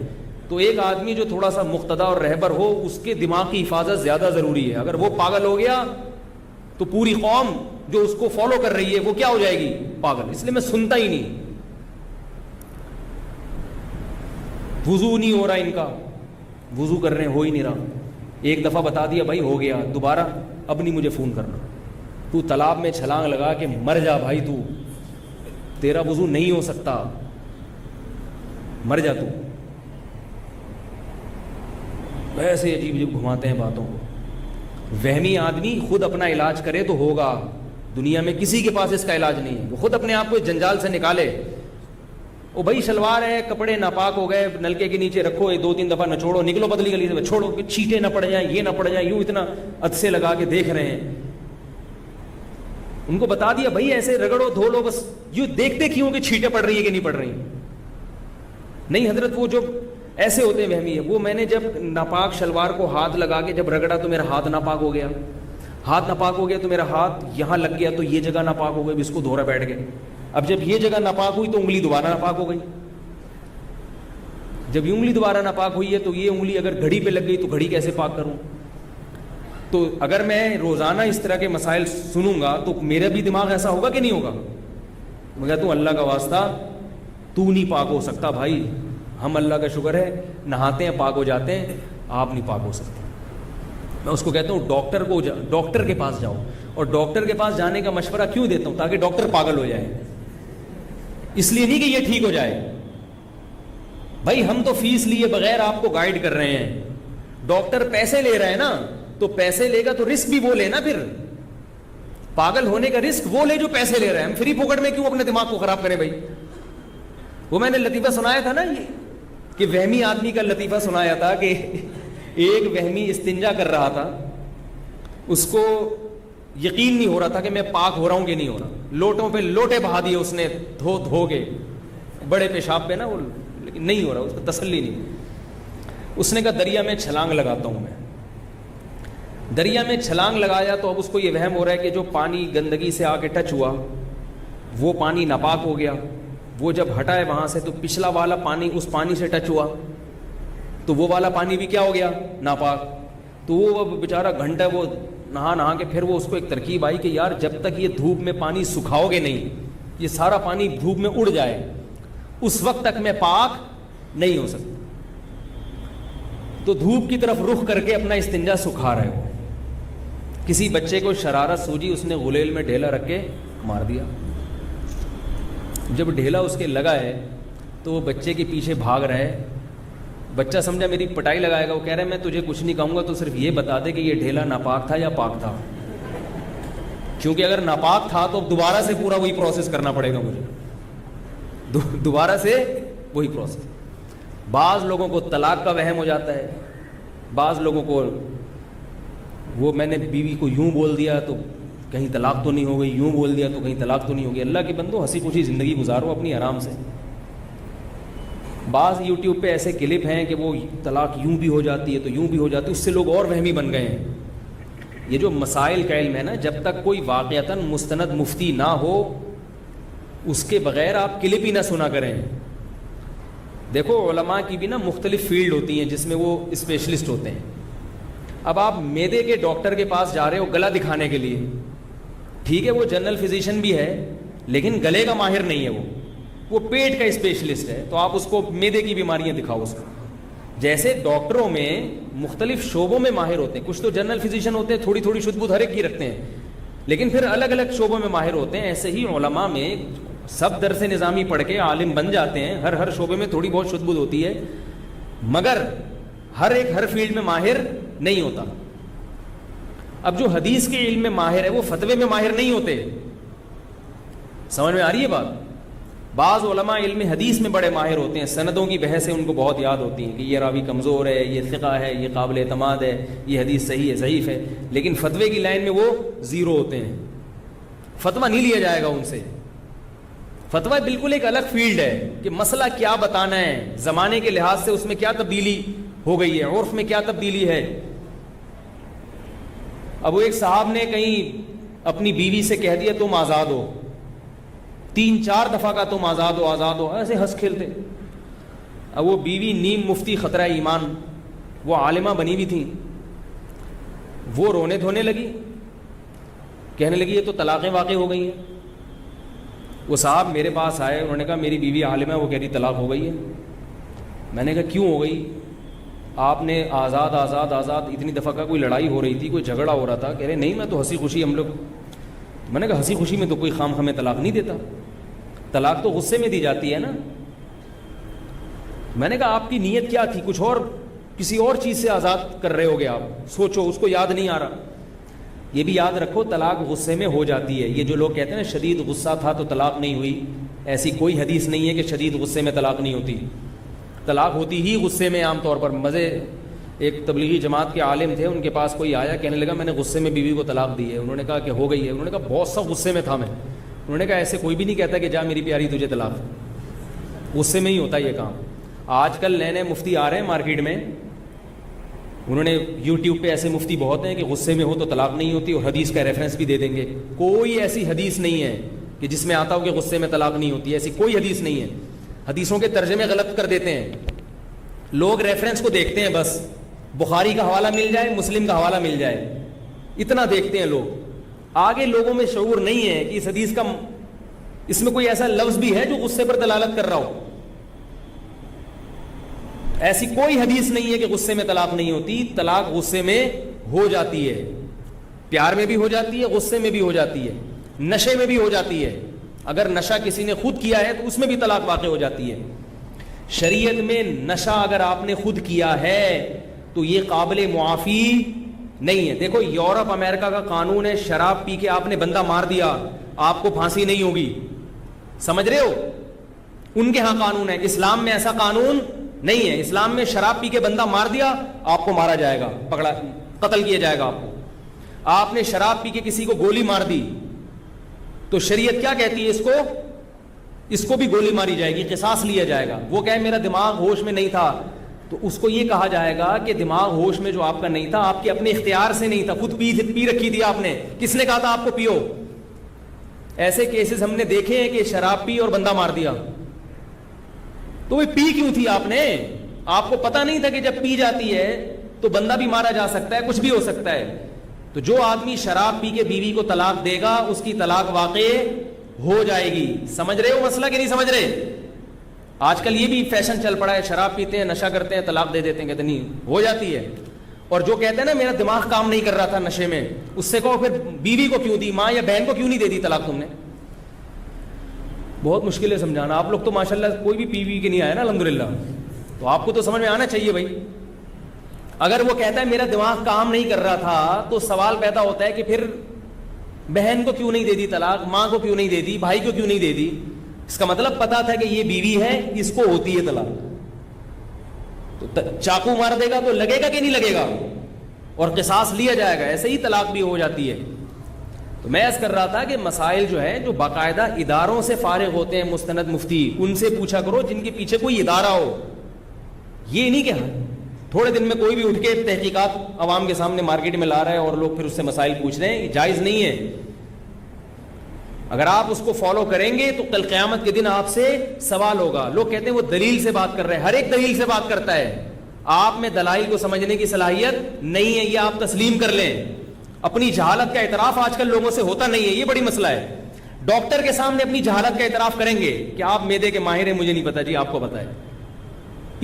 A: تو ایک آدمی جو تھوڑا سا مقتدا اور رہبر ہو, اس کے دماغ کی حفاظت زیادہ ضروری ہے. اگر وہ پاگل ہو گیا تو پوری قوم جو اس کو فالو کر رہی ہے وہ کیا ہو جائے گی, پاگل. اس لیے میں سنتا ہی نہیں. وضو نہیں ہو رہا ان کا, وضو کر رہے ہیں, ہو ہی نہیں رہا. ایک دفعہ بتا دیا بھائی ہو گیا, دوبارہ اب نہیں مجھے فون کرنا. تو تالاب میں چھلانگ لگا کے مر جا بھائی, تو تیرا وضو نہیں ہو سکتا, مر جا تو. ویسے عجیب عجیب گھماتے ہیں باتوں کو. وہمی آدمی خود اپنا علاج کرے تو ہوگا, دنیا میں کسی کے پاس اس کا علاج نہیں ہے. وہ خود اپنے آپ کو اس جنجال سے نکالے. او بھائی شلوار ہے, کپڑے ناپاک ہو گئے, نلکے کے نیچے رکھو, 2-3 دفعہ نچوڑو, نکلو پتلی گلی سے, چھوڑو کہ چھینٹے نہ پڑ جائیں, یہ نہ پڑ جائیں. یوں اتنا عدسے لگا کے دیکھ رہے ہیں. ان کو بتا دیا بھائی ایسے رگڑو, دھو لو, بس یوں دیکھتے کیوں کہ چھینٹیں پڑ رہی ہے کہ نہیں پڑ رہی. نہیں حضرت, وہ جو ایسے ہوتے ہیں وہمی ہے. وہ میں نے جب ناپاک شلوار کو ہاتھ لگا کے جب رگڑا تو میرا ہاتھ ناپاک ہو گیا. ہاتھ ناپاک ہو گیا تو میرا ہاتھ یہاں لگ گیا, تو یہ جگہ ناپاک ہو گئی, اس کو دھو رہا بیٹھ گئے. اب جب یہ جگہ ناپاک ہوئی تو انگلی دوبارہ ناپاک ہو گئی. جب یہ انگلی دوبارہ ناپاک ہوئی ہے تو یہ انگلی اگر گھڑی پہ لگ گئی تو گھڑی کیسے پاک کروں. تو اگر میں روزانہ اس طرح کے مسائل سنوں گا تو میرا بھی دماغ ایسا ہوگا کہ نہیں ہوگا. مگر تو اللہ کا واسطہ تو نہیں پاک ہو سکتا بھائی. ہم اللہ کا شکر ہے نہاتے ہیں پاک ہو جاتے ہیں, آپ نہیں پاک ہو سکتے. میں اس کو کہتا ہوں ڈاکٹر کے پاس جاؤ. اور ڈاکٹر کے پاس جانے کا مشورہ کیوں دیتا ہوں, تاکہ ڈاکٹر پاگل ہو جائے. اس لیے نہیں کہ یہ ٹھیک ہو جائے. بھائی ہم تو فیس لیے بغیر آپ کو گائیڈ کر رہے ہیں, ڈاکٹر پیسے لے رہے ہیں نا, تو پیسے لے گا تو رسک بھی وہ لے نا. پھر پاگل ہونے کا رسک وہ لے جو پیسے لے رہے ہیں. ہم فری پوکٹ میں کیوں اپنے دماغ کو خراب کریں بھائی؟ وہ میں نے لطیفہ سنایا تھا نا یہ کہ وہمی آدمی کا لطیفہ سنایا تھا کہ ایک وہمی استنجا کر رہا تھا, اس کو یقین نہیں ہو رہا تھا کہ میں پاک ہو رہا ہوں کہ نہیں ہو رہا. لوٹوں پہ لوٹے بہا دیے اس نے دھو کے بڑے پیشاب پہ نا وہ, لیکن نہیں ہو رہا, اس کو تسلی نہیں. اس نے کہا دریا میں چھلانگ لگاتا ہوں. میں دریا میں چھلانگ لگایا تو اب اس کو یہ وہم ہو رہا ہے کہ جو پانی گندگی سے آ کے ٹچ ہوا وہ پانی ناپاک ہو گیا. وہ جب ہٹا ہے وہاں سے تو پچھلا والا پانی اس پانی سے ٹچ ہوا تو وہ والا پانی بھی کیا ہو گیا؟ ناپاک. تو وہ اب بیچارہ گھنٹہ وہ نہا کے پھر وہ اس کو ایک ترکیب آئی کہ یار جب تک یہ دھوپ میں پانی سکھاؤ گے نہیں, یہ سارا پانی دھوپ میں اڑ جائے, اس وقت تک میں پاک نہیں ہو سکتا. تو دھوپ کی طرف رخ کر کے اپنا استنجا سکھا رہے ہو. کسی بچے کو شرارت سوجی, اس نے غلیل میں ڈھیلا رکھ کے مار دیا. جب ڈھیلا اس کے لگا ہے تو وہ بچے کے پیچھے بھاگ رہا ہے. بچہ سمجھا میری پٹائی لگائے گا, وہ کہہ رہا ہے میں تجھے کچھ نہیں کہوں گا, تو صرف یہ بتا دے کہ یہ ڈھیلا ناپاک تھا یا پاک تھا, کیونکہ اگر ناپاک تھا تو دوبارہ سے پورا وہی پروسیس کرنا پڑے گا مجھے, دوبارہ سے وہی پروسیس. بعض لوگوں کو طلاق کا وہم ہو جاتا ہے, بعض لوگوں کو وہ میں نے بیوی کو یوں بول دیا تو کہیں طلاق تو نہیں ہو گئی, یوں بول دیا تو کہیں طلاق تو نہیں ہوگی. اللہ کے بندو ہنسی خوشی زندگی گزارو اپنی آرام سے. بعض یوٹیوب پہ ایسے کلپ ہیں کہ وہ طلاق یوں بھی ہو جاتی ہے تو یوں بھی ہو جاتی ہے, اس سے لوگ اور وہمی بن گئے ہیں. یہ جو مسائل کا علم ہے نا, جب تک کوئی واقعتاً مستند مفتی نہ ہو اس کے بغیر آپ کلپ ہی نہ سنا کریں. دیکھو علماء کی بھی نا مختلف فیلڈ ہوتی ہیں جس میں وہ اسپیشلسٹ ہوتے ہیں. اب آپ معدے کے ڈاکٹر کے پاس جا رہے ہو گلا دکھانے کے لیے, ٹھیک ہے وہ جنرل فزیشین بھی ہے لیکن گلے کا ماہر نہیں ہے, وہ پیٹ کا اسپیشلسٹ ہے, تو آپ اس کو معدے کی بیماریاں دکھاؤ اس کو. جیسے ڈاکٹروں میں مختلف شعبوں میں ماہر ہوتے ہیں, کچھ تو جنرل فزیشین ہوتے ہیں تھوڑی تھوڑی شدھ بدھ ہر ایک کی رکھتے ہیں, لیکن پھر الگ الگ شعبوں میں ماہر ہوتے ہیں. ایسے ہی علماء میں سب درس نظامی پڑھ کے عالم بن جاتے ہیں, ہر شعبے میں تھوڑی بہت شدھ بدھ ہوتی ہے, مگر ہر فیلڈ میں ماہر نہیں ہوتا. اب جو حدیث کے علم میں ماہر ہے وہ فتوے میں ماہر نہیں ہوتے. سمجھ میں آ رہی ہے بات؟ بعض علماء علم حدیث میں بڑے ماہر ہوتے ہیں, سندوں کی بحثیں ان کو بہت یاد ہوتی ہیں کہ یہ راوی کمزور ہے, یہ ثقہ ہے, یہ قابل اعتماد ہے, یہ حدیث صحیح ہے ضعیف ہے, لیکن فتوے کی لائن میں وہ زیرو ہوتے ہیں. فتویٰ نہیں لیا جائے گا ان سے. فتویٰ بالکل ایک الگ فیلڈ ہے کہ مسئلہ کیا بتانا ہے, زمانے کے لحاظ سے اس میں کیا تبدیلی ہو گئی ہے, عرف میں کیا تبدیلی ہے. اب وہ ایک صاحب نے کہیں اپنی بیوی سے کہہ دیا تم آزاد ہو, 3-4 دفعہ کا تم آزاد ہو آزاد ہو, ایسے ہنس کھیلتے. اب وہ بیوی نیم مفتی خطرہ ایمان, وہ عالمہ بنی ہوئی تھی, وہ رونے دھونے لگی, کہنے لگی یہ تو طلاقیں واقع ہو گئی ہیں. وہ صاحب میرے پاس آئے, انہوں نے کہا میری بیوی عالمہ ہے, وہ کہہ رہی طلاق ہو گئی ہے. میں نے کہا کیوں ہو گئی؟ آپ نے آزاد آزاد آزاد اتنی دفعہ کا, کوئی لڑائی ہو رہی تھی, کوئی جھگڑا ہو رہا تھا. کہہ رہے نہیں میں تو ہنسی خوشی ہم لوگ. میں نے کہا ہنسی خوشی میں تو کوئی خام ہمیں طلاق نہیں دیتا, طلاق تو غصے میں دی جاتی ہے نا. میں نے کہا آپ کی نیت کیا تھی, کچھ اور کسی اور چیز سے آزاد کر رہے ہوگے آپ, سوچو, اس کو یاد نہیں آ رہا. یہ بھی یاد رکھو طلاق غصے میں ہو جاتی ہے. یہ جو لوگ کہتے ہیں نا شدید غصہ تھا تو طلاق نہیں ہوئی, ایسی کوئی حدیث نہیں ہے کہ شدید غصے میں طلاق نہیں ہوتی. طلاق ہوتی ہی غصے میں عام طور پر. مزے ایک تبلیغی جماعت کے عالم تھے, ان کے پاس کوئی آیا, کہنے لگا میں نے غصے میں بیوی کو طلاق دی ہے. انہوں نے کہا کہ ہو گئی ہے. انہوں نے کہا بہت سخت غصے میں تھا میں. انہوں نے کہا ایسے کوئی بھی نہیں کہتا کہ جا میری پیاری تجھے طلاق, غصے میں ہی ہوتا یہ کام. آج کل نئے نئے مفتی آ رہے ہیں مارکیٹ میں, انہوں نے یوٹیوب پہ ایسے مفتی بہت ہیں کہ غصے میں ہو تو طلاق نہیں ہوتی, اور حدیث کا ریفرنس بھی دے دیں گے. کوئی ایسی حدیث نہیں ہے کہ جس میں آتا ہو کہ غصے میں طلاق نہیں ہوتی, ایسی کوئی حدیث نہیں ہے. حدیثوں کے ترجمے غلط کر دیتے ہیں لوگ, ریفرنس کو دیکھتے ہیں بس, بخاری کا حوالہ مل جائے, مسلم کا حوالہ مل جائے, اتنا دیکھتے ہیں لوگ. آگے لوگوں میں شعور نہیں ہے کہ اس حدیث کا اس میں کوئی ایسا لفظ بھی ہے جو غصے پر دلالت کر رہا ہو. ایسی کوئی حدیث نہیں ہے کہ غصے میں طلاق نہیں ہوتی. طلاق غصے میں ہو جاتی ہے, پیار میں بھی ہو جاتی ہے, غصے میں بھی ہو جاتی ہے, نشے میں بھی ہو جاتی ہے. اگر نشہ کسی نے خود کیا ہے تو اس میں بھی طلاق واقع ہو جاتی ہے. شریعت میں نشہ اگر آپ نے خود کیا ہے تو یہ قابل معافی نہیں ہے. دیکھو یورپ امریکہ کا قانون ہے, شراب پی کے آپ نے بندہ مار دیا آپ کو پھانسی نہیں ہوگی, سمجھ رہے ہو؟ ان کے ہاں قانون ہے. اسلام میں ایسا قانون نہیں ہے. اسلام میں شراب پی کے بندہ مار دیا آپ کو مارا جائے گا, پکڑا قتل کیا جائے گا آپ کو. آپ نے شراب پی کے کسی کو گولی مار دی تو شریعت کیا کہتی ہے, اس کو بھی گولی ماری جائے گی, قصاص لیا جائے گا. وہ کہے میرا دماغ ہوش میں نہیں تھا, تو اس کو یہ کہا جائے گا کہ دماغ ہوش میں جو آپ کا نہیں تھا, آپ کے اپنے اختیار سے نہیں تھا, خود پی رکھی تھی آپ نے, کس نے کہا تھا آپ کو پیو؟ ایسے کیسز ہم نے دیکھے ہیں کہ شراب پی اور بندہ مار دیا. تو وہ پی کیوں تھی آپ نے؟ آپ کو پتا نہیں تھا کہ جب پی جاتی ہے تو بندہ بھی مارا جا سکتا ہے, کچھ بھی ہو سکتا ہے. تو جو آدمی شراب پی کے بیوی کو طلاق دے گا اس کی طلاق واقع ہو جائے گی. سمجھ رہے ہو مسئلہ کہ نہیں سمجھ رہے؟ آج کل یہ بھی فیشن چل پڑا ہے, شراب پیتے ہیں, نشہ کرتے ہیں, طلاق دے دیتے ہیں, کہتے نہیں ہو جاتی ہے. اور جو کہتے ہیں نا میرا دماغ کام نہیں کر رہا تھا نشے میں, اس سے کہو پھر بیوی کو کیوں دی, ماں یا بہن کو کیوں نہیں دے دی طلاق تم نے؟ بہت مشکل ہے سمجھانا. آپ لوگ تو ماشاءاللہ کوئی بھی پی وی کے نہیں آیا نا الحمدللہ, تو آپ کو تو سمجھ میں آنا چاہیے بھائی. اگر وہ کہتا ہے میرا دماغ کام نہیں کر رہا تھا تو سوال پیدا ہوتا ہے کہ پھر بہن کو کیوں نہیں دے دی طلاق, ماں کو کیوں نہیں دے دی, بھائی کو کیوں نہیں دے دی؟ اس کا مطلب پتا تھا کہ یہ بیوی ہے, اس کو ہوتی ہے طلاق. تو چاقو مار دے گا تو لگے گا کہ نہیں لگے گا, اور قصاص لیا جائے گا. ایسے ہی طلاق بھی ہو جاتی ہے. تو میں عرض کر رہا تھا کہ مسائل جو ہیں جو باقاعدہ اداروں سے فارغ ہوتے ہیں, مستند مفتی, ان سے پوچھا کرو جن کے پیچھے کوئی ادارہ ہو. یہ نہیں کہ تھوڑے دن میں کوئی بھی اٹھ کے تحقیقات عوام کے سامنے مارکیٹ میں لا رہا ہے اور لوگ پھر اس سے مسائل پوچھ رہے ہیں, یہ جائز نہیں ہے. اگر آپ اس کو فالو کریں گے تو کل قیامت کے دن آپ سے سوال ہوگا. لوگ کہتے ہیں وہ دلیل سے بات کر رہے ہیں, ہر ایک دلیل سے بات کرتا ہے. آپ میں دلائل کو سمجھنے کی صلاحیت نہیں ہے, یہ آپ تسلیم کر لیں. اپنی جہالت کا اعتراف آج کل لوگوں سے ہوتا نہیں ہے, یہ بڑی مسئلہ ہے. ڈاکٹر کے سامنے اپنی جہالت کا اعتراف کریں گے کہ آپ معدے کے ماہر ہیں, مجھے نہیں پتا, جی آپ کو پتا ہے.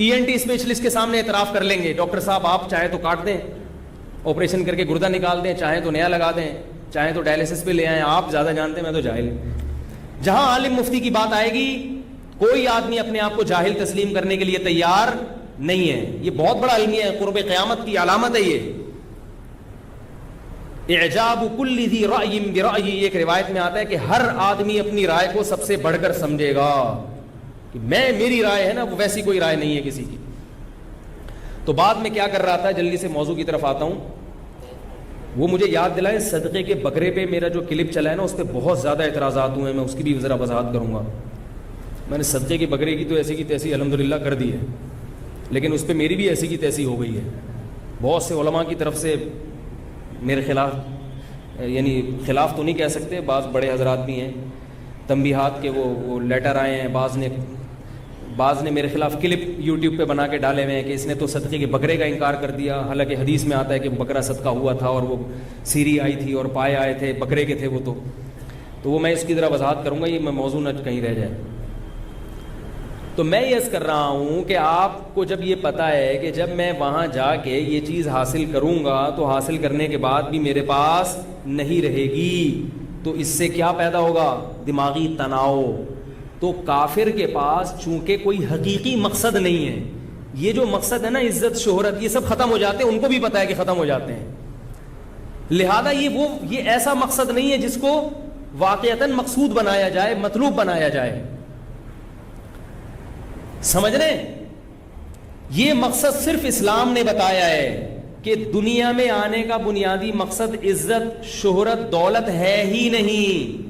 A: ENT اسپیشلسٹ کے سامنے اعتراف کر لیں گے, ڈاکٹر صاحب آپ چاہے تو کاٹ دیں, آپریشن کر کے گردہ نکال دیں, چاہیں تو نیا لگا دیں, چاہیں تو ڈائلسس پہ لے آئیں, آپ زیادہ جانتے ہیں, میں تو جاہل. جہاں عالم مفتی کی بات آئے گی کوئی آدمی اپنے آپ کو جاہل تسلیم کرنے کے لیے تیار نہیں ہے. یہ بہت بڑا المیہ ہے, قرب قیامت کی علامت ہے. یہ اعجاب کل ذی رأی برأیہ, ایک روایت میں آتا ہے کہ ہر آدمی اپنی رائے کو سب سے بڑھ کر سمجھے گا, کہ میری رائے ہے نا وہ ویسی کوئی رائے نہیں ہے کسی کی. تو بعد میں کیا کر رہا تھا, جلدی سے موضوع کی طرف آتا ہوں. وہ مجھے یاد دلائے صدقے کے بکرے پہ میرا جو کلپ چلا ہے نا, اس پہ بہت زیادہ اعتراضات ہوئے ہیں, میں اس کی بھی ذرا وضاحت کروں گا. میں نے صدقے کے بکرے کی تو ایسی کی تیسی الحمدللہ کر دی ہے, لیکن اس پہ میری بھی ایسی کی تیسی ہو گئی ہے. بہت سے علماء کی طرف سے میرے خلاف, یعنی خلاف تو نہیں کہہ سکتے, بعض بڑے حضرات بھی ہیں, تنبیہات کے وہ لیٹر آئے ہیں. بعض نے میرے خلاف کلپ یوٹیوب پہ بنا کے ڈالے ہوئے ہیں کہ اس نے تو صدقے کے بکرے کا انکار کر دیا, حالانکہ حدیث میں آتا ہے کہ بکرا صدقہ ہوا تھا اور وہ سیری آئی تھی اور پائے آئے تھے, بکرے کے تھے وہ. تو وہ میں اس کی ذرا وضاحت کروں گا, یہ میں موضوع نہ کہیں رہ جائے. تو میں یہ عرض کر رہا ہوں کہ آپ کو جب یہ پتہ ہے کہ جب میں وہاں جا کے یہ چیز حاصل کروں گا تو حاصل کرنے کے بعد بھی میرے پاس نہیں رہے گی, تو اس سے کیا پیدا ہوگا, دماغی تناؤ. تو کافر کے پاس چونکہ کوئی حقیقی مقصد نہیں ہے, یہ جو مقصد ہے نا عزت شہرت, یہ سب ختم ہو جاتے ہیں, ان کو بھی پتہ ہے کہ ختم ہو جاتے ہیں. لہذا یہ ایسا مقصد نہیں ہے جس کو واقعتاً مقصود بنایا جائے, مطلوب بنایا جائے. سمجھ رہے ہیں؟ یہ مقصد صرف اسلام نے بتایا ہے کہ دنیا میں آنے کا بنیادی مقصد عزت شہرت دولت ہے ہی نہیں.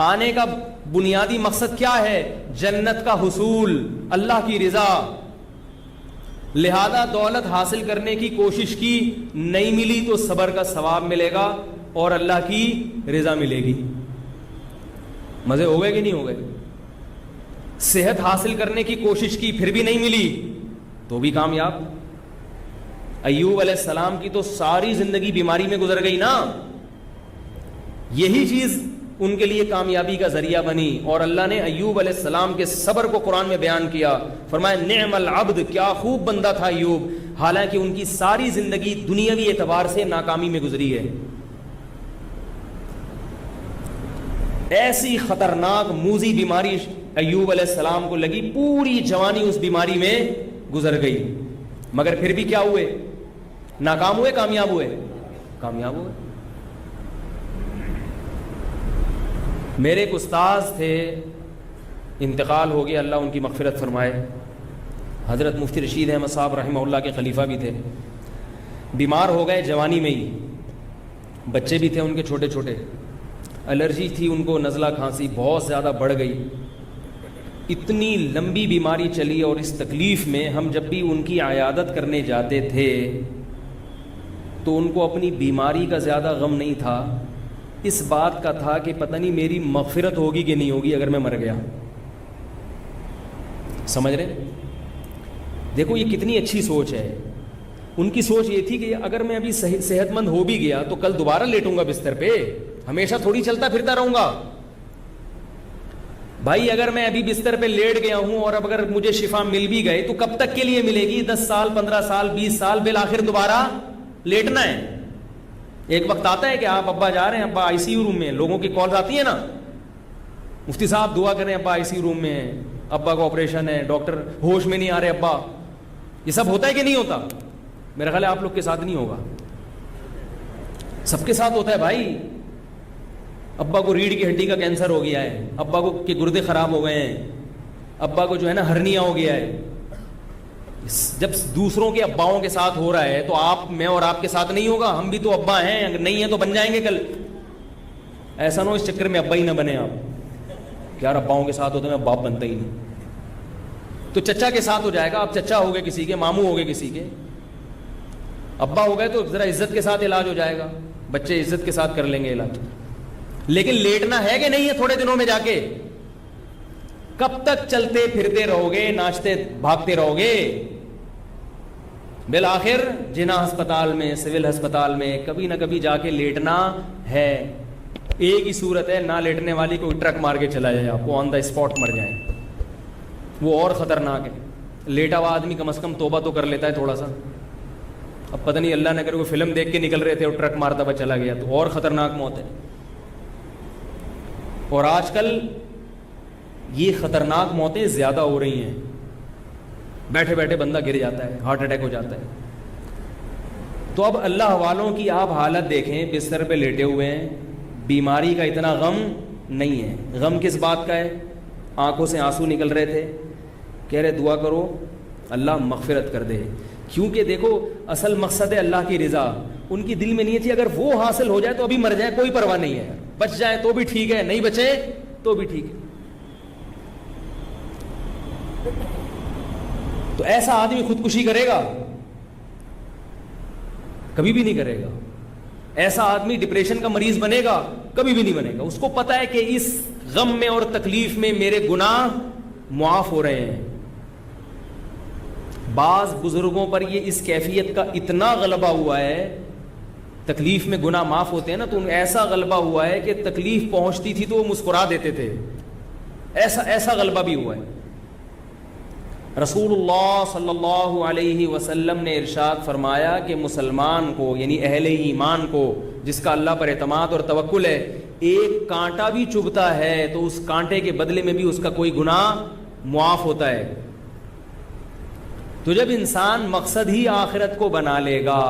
A: آنے کا بنیادی مقصد کیا ہے, جنت کا حصول, اللہ کی رضا. لہذا دولت حاصل کرنے کی کوشش کی, نہیں ملی تو صبر کا ثواب ملے گا اور اللہ کی رضا ملے گی. مزے ہو گئے کہ نہیں ہو گئے؟ صحت حاصل کرنے کی کوشش کی, پھر بھی نہیں ملی تو بھی کامیاب. ایوب علیہ السلام کی تو ساری زندگی بیماری میں گزر گئی نا, یہی چیز ان کے لیے کامیابی کا ذریعہ بنی. اور اللہ نے ایوب علیہ السلام کے صبر کو قرآن میں بیان کیا, فرمایا نعم العبد, کیا خوب بندہ تھا ایوب, حالانکہ ان کی ساری زندگی دنیاوی اعتبار سے ناکامی میں گزری ہے. ایسی خطرناک موذی بیماری ایوب علیہ السلام کو لگی, پوری جوانی اس بیماری میں گزر گئی, مگر پھر بھی کیا ہوئے, ناکام ہوئے کامیاب ہوئے؟ کامیاب ہوئے. میرے ایک استاذ تھے, انتقال ہو گیا, اللہ ان کی مغفرت فرمائے, حضرت مفتی رشید احمد صاحب رحمہ اللہ کے خلیفہ بھی تھے. بیمار ہو گئے جوانی میں ہی, بچے بھی تھے ان کے چھوٹے چھوٹے, الرجی تھی ان کو, نزلہ کھانسی بہت زیادہ بڑھ گئی, اتنی لمبی بیماری چلی. اور اس تکلیف میں ہم جب بھی ان کی عیادت کرنے جاتے تھے تو ان کو اپنی بیماری کا زیادہ غم نہیں تھا, اس بات کا تھا کہ پتہ نہیں میری مغفرت ہوگی کہ نہیں ہوگی اگر میں مر گیا. سمجھ رہے؟ دیکھو یہ کتنی اچھی سوچ ہے. ان کی سوچ یہ تھی کہ اگر میں ابھی صحت مند ہو بھی گیا تو کل دوبارہ لیٹوں گا بستر پہ, ہمیشہ تھوڑی چلتا پھرتا رہوں گا. بھائی اگر میں ابھی بستر پہ لیٹ گیا ہوں اور اب اگر مجھے شفا مل بھی گئے تو کب تک کے لیے ملے گی؟ 10 سال 15 سال 20 سال, بالآخر دوبارہ لیٹنا ہے. ایک وقت آتا ہے کہ آپ ابا جا رہے ہیں, ابا آئی سی یو روم میں, لوگوں کی کالز آتی ہیں نا, مفتی صاحب دعا کریں ابا آئی سی یو روم میں ہیں, ابا کا آپریشن ہے, ڈاکٹر ہوش میں نہیں آ رہے ابا. یہ سب ہوتا ہے کہ نہیں ہوتا؟ میرا خیال ہے آپ لوگ کے ساتھ نہیں ہوگا, سب کے ساتھ ہوتا ہے بھائی. ابا کو ریڑھ کی ہڈی کا کینسر ہو گیا ہے, ابا کو کے گردے خراب ہو گئے ہیں, ابا کو جو ہے نا ہرنیا ہو گیا ہے. جب دوسروں کے اباؤں کے ساتھ ہو رہا ہے تو آپ میں اور آپ کے ساتھ نہیں ہوگا؟ ہم بھی تو ابا ہیں, اگر نہیں ہیں تو بن جائیں گے کل. ایسا نہ ہو اس چکر میں ابا ہی نہ بنے آپ, یار اباؤں کے ساتھ ہوتے میں باپ بنتا ہی نہیں. تو چچا کے ساتھ ہو جائے گا, آپ چچا ہو گئے کسی کے, ماموں ہو گئے کسی کے, ابا ہو گئے تو ذرا عزت کے ساتھ علاج ہو جائے گا, بچے عزت کے ساتھ کر لیں گے علاج. لیکن لیٹنا ہے کہ نہیں ہے تھوڑے دنوں میں جا کے؟ کب تک چلتے پھرتے رہو گے, ناچتے بھاگتے رہو گے؟ بالآخر جنا ہسپتال میں, سول ہسپتال میں کبھی نہ کبھی جا کے لیٹنا ہے. ایک ہی صورت ہے, نہ لیٹنے والی کوئی ٹرک مار کے چلا جائے, آپ کو آن دا اسپاٹ مر جائیں, وہ اور خطرناک ہے. لیٹا ہوا آدمی کم از کم توبہ تو کر لیتا ہے تھوڑا سا. اب پتہ نہیں اللہ نے کرے وہ فلم دیکھ کے نکل رہے تھے اور ٹرک مارتا ہوا چلا گیا تو اور خطرناک موت ہے. اور آج کل یہ خطرناک موتیں زیادہ ہو رہی ہیں, بیٹھے بیٹھے بندہ گر جاتا ہے, ہارٹ اٹیک ہو جاتا ہے. تو اب اللہ والوں کی آپ حالت دیکھیں, بستر پہ لیٹے ہوئے ہیں, بیماری کا اتنا غم نہیں ہے. غم کس بات کا ہے؟ آنکھوں سے آنسو نکل رہے تھے, کہہ رہے دعا کرو اللہ مغفرت کر دے. کیونکہ دیکھو اصل مقصد ہے اللہ کی رضا. ان کی دل میں نہیں تھی اگر وہ حاصل ہو جائے تو ابھی مر جائے کوئی پرواہ نہیں ہے, بچ جائے تو بھی ٹھیک ہے, نہیں بچے تو بھی ٹھیک ہے. تو ایسا آدمی خودکشی کرے گا؟ کبھی بھی نہیں کرے گا. ایسا آدمی ڈپریشن کا مریض بنے گا؟ کبھی بھی نہیں بنے گا. اس کو پتا ہے کہ اس غم میں اور تکلیف میں میرے گناہ معاف ہو رہے ہیں. بعض بزرگوں پر یہ اس کیفیت کا اتنا غلبہ ہوا ہے, تکلیف میں گناہ معاف ہوتے ہیں نا, تو ایسا غلبہ ہوا ہے کہ تکلیف پہنچتی تھی تو وہ مسکرا دیتے تھے. ایسا غلبہ بھی ہوا ہے. رسول اللہ صلی اللہ علیہ وسلم نے ارشاد فرمایا کہ مسلمان کو, یعنی اہل ایمان کو, جس کا اللہ پر اعتماد اور توکل ہے, ایک کانٹا بھی چبھتا ہے تو اس کانٹے کے بدلے میں بھی اس کا کوئی گناہ معاف ہوتا ہے. تو جب انسان مقصد ہی آخرت کو بنا لے گا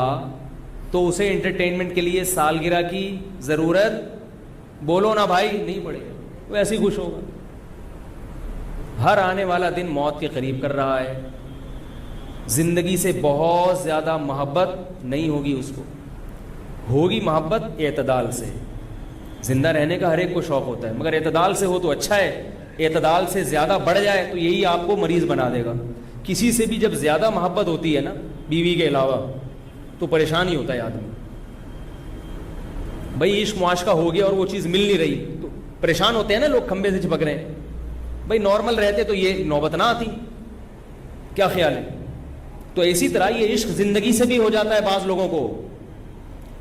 A: تو اسے انٹرٹینمنٹ کے لیے سالگرہ کی ضرورت, بولو نا بھائی, نہیں پڑے گا. وہ ایسے ہی خوش ہوگا. ہر آنے والا دن موت کے قریب کر رہا ہے, زندگی سے بہت زیادہ محبت نہیں ہوگی اس کو. ہوگی محبت اعتدال سے. زندہ رہنے کا ہر ایک کو شوق ہوتا ہے, مگر اعتدال سے ہو تو اچھا ہے. اعتدال سے زیادہ بڑھ جائے تو یہی آپ کو مریض بنا دے گا. کسی سے بھی جب زیادہ محبت ہوتی ہے نا بیوی کے علاوہ تو پریشان ہی ہوتا ہے آدمی. بھائی عشق معاشقہ ہو گیا اور وہ چیز مل نہیں رہی تو پریشان ہوتے ہیں نا لوگ, کھمبے سے چپک رہے ہیں. بھائی نارمل رہتے تو یہ نوبت نہ آتی. کیا خیال ہے؟ تو اسی طرح یہ عشق زندگی سے بھی ہو جاتا ہے بعض لوگوں کو,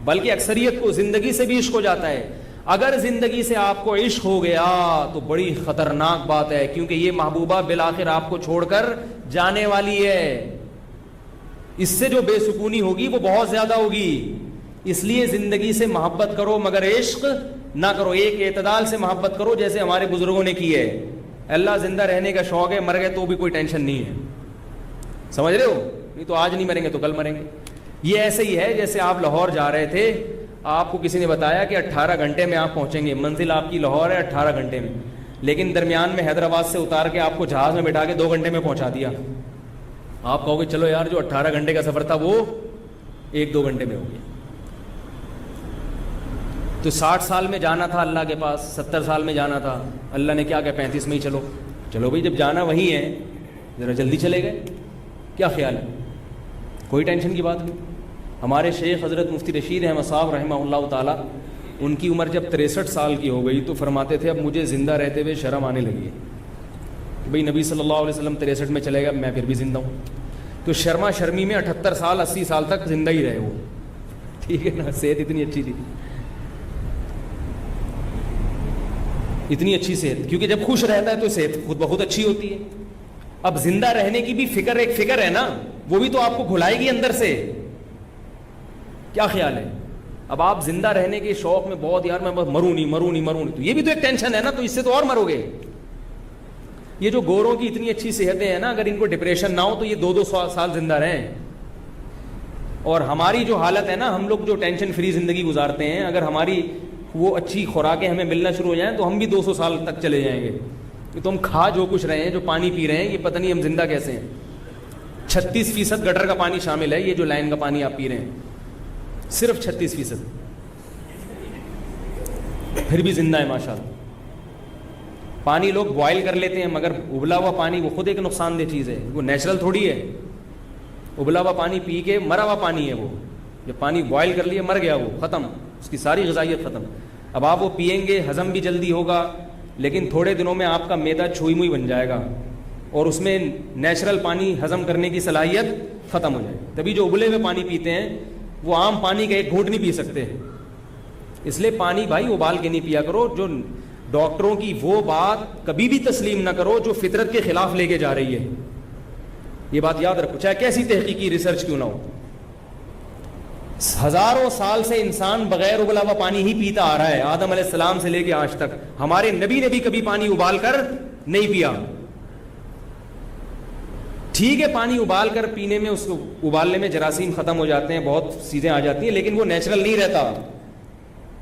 A: بلکہ اکثریت کو زندگی سے بھی عشق ہو جاتا ہے. اگر زندگی سے آپ کو عشق ہو گیا تو بڑی خطرناک بات ہے, کیونکہ یہ محبوبہ بالآخر آپ کو چھوڑ کر جانے والی ہے. اس سے جو بے سکونی ہوگی وہ بہت زیادہ ہوگی. اس لیے زندگی سے محبت کرو مگر عشق نہ کرو. ایک اعتدال سے محبت کرو جیسے ہمارے بزرگوں نے کی ہے. اللہ زندہ رہنے کا شوق ہے, مر گئے تو بھی کوئی ٹینشن نہیں ہے. سمجھ رہے ہو؟ نہیں تو آج نہیں مریں گے تو کل مریں گے. یہ ایسے ہی ہے جیسے آپ لاہور جا رہے تھے, آپ کو کسی نے بتایا کہ 18 گھنٹے میں آپ پہنچیں گے, منزل آپ کی لاہور ہے 18 گھنٹے میں, لیکن درمیان میں حیدرآباد سے اتار کے آپ کو جہاز میں بٹھا کے 2 گھنٹے میں پہنچا دیا. آپ کہو گے چلو یار جو 18 گھنٹے کا سفر تھا وہ 1-2 گھنٹے میں ہو گیا. تو 60 سال میں جانا تھا اللہ کے پاس, 70 سال میں جانا تھا, اللہ نے کیا کہ 35 میں ہی چلو. چلو بھائی جب جانا وہی ہے ذرا جلدی چلے گئے, کیا خیال ہے؟ کوئی ٹینشن کی بات نہیں. ہمارے شیخ حضرت مفتی رشید احمد صاحب رحمہ اللہ تعالیٰ, ان کی عمر جب 63 سال کی ہو گئی تو فرماتے تھے اب مجھے زندہ رہتے ہوئے شرم آنے لگی ہے. بھئی نبی صلی اللہ علیہ وسلم 63 میں چلے گا, میں پھر بھی زندہ ہوں. تو شرما شرمی میں 78 سال 80 سال تک زندہ ہی رہے وہ, ٹھیک ہے نا. صحت اتنی اچھی تھی, اتنی اچھی صحت, کیونکہ جب خوش رہتا ہے تو صحت خود بخود اچھی ہوتی ہے. اب زندہ رہنے کی بھی فکر ایک فکر ہے نا, وہ بھی تو آپ کو گھلائے گی اندر سے. کیا خیال ہے؟ اب آپ زندہ رہنے کے شوق میں بہت یار میں مروں نہیں, تو یہ بھی تو ایک ٹینشن ہے نا, تو اس سے تو اور مرو گے. یہ جو گوروں کی اتنی اچھی صحتیں ہیں نا, اگر ان کو ڈپریشن نہ ہو تو یہ 2-2 سال زندہ رہیں. اور ہماری جو حالت ہے نا, ہم لوگ جو ٹینشن فری زندگی گزارتے ہیں, اگر ہماری وہ اچھی خوراکیں ہمیں ملنا شروع ہو جائیں تو ہم بھی 200 سال تک چلے جائیں گے. تو ہم کھا جو کچھ رہے ہیں, جو پانی پی رہے ہیں, یہ پتہ نہیں ہم زندہ کیسے ہیں. 36% گٹر کا پانی شامل ہے, یہ جو لائن کا پانی آپ پی رہے ہیں, صرف 36%, پھر بھی زندہ ہے ماشاءاللہ. پانی لوگ بوائل کر لیتے ہیں, مگر ابلا ہوا پانی وہ خود ایک نقصان دہ چیز ہے, وہ نیچرل تھوڑی ہے. ابلا ہوا پانی پی کے مرا ہوا پانی ہے وہ, جب پانی بوائل کر لیے مر گیا وہ, ختم, اس کی ساری غذائیت ختم. اب آپ وہ پئیں گے, ہضم بھی جلدی ہوگا, لیکن تھوڑے دنوں میں آپ کا معدہ چھوئی موئی بن جائے گا, اور اس میں نیچرل پانی ہضم کرنے کی صلاحیت ختم ہو جائے. تبھی جو ابلے ہوئے پانی پیتے ہیں وہ عام پانی کا ایک گھونٹ نہیں پی سکتے. اس لیے پانی بھائی ابال کے نہیں پیا کرو. جو ڈاکٹروں کی وہ بات کبھی بھی تسلیم نہ کرو جو فطرت کے خلاف لے کے جا رہی ہے. یہ بات یاد رکھو, چاہے کیسی تحقیقی ریسرچ کیوں نہ ہو. ہزاروں سال سے انسان بغیر ابلا ہوا پانی ہی پیتا آ رہا ہے, آدم علیہ السلام سے لے کے آج تک. ہمارے نبی نے بھی کبھی پانی ابال کر نہیں پیا. ٹھیک ہے, پانی ابال کر پینے میں, اس کو ابالنے میں جراثیم ختم ہو جاتے ہیں, بہت چیزیں آ جاتی ہیں, لیکن وہ نیچرل نہیں رہتا.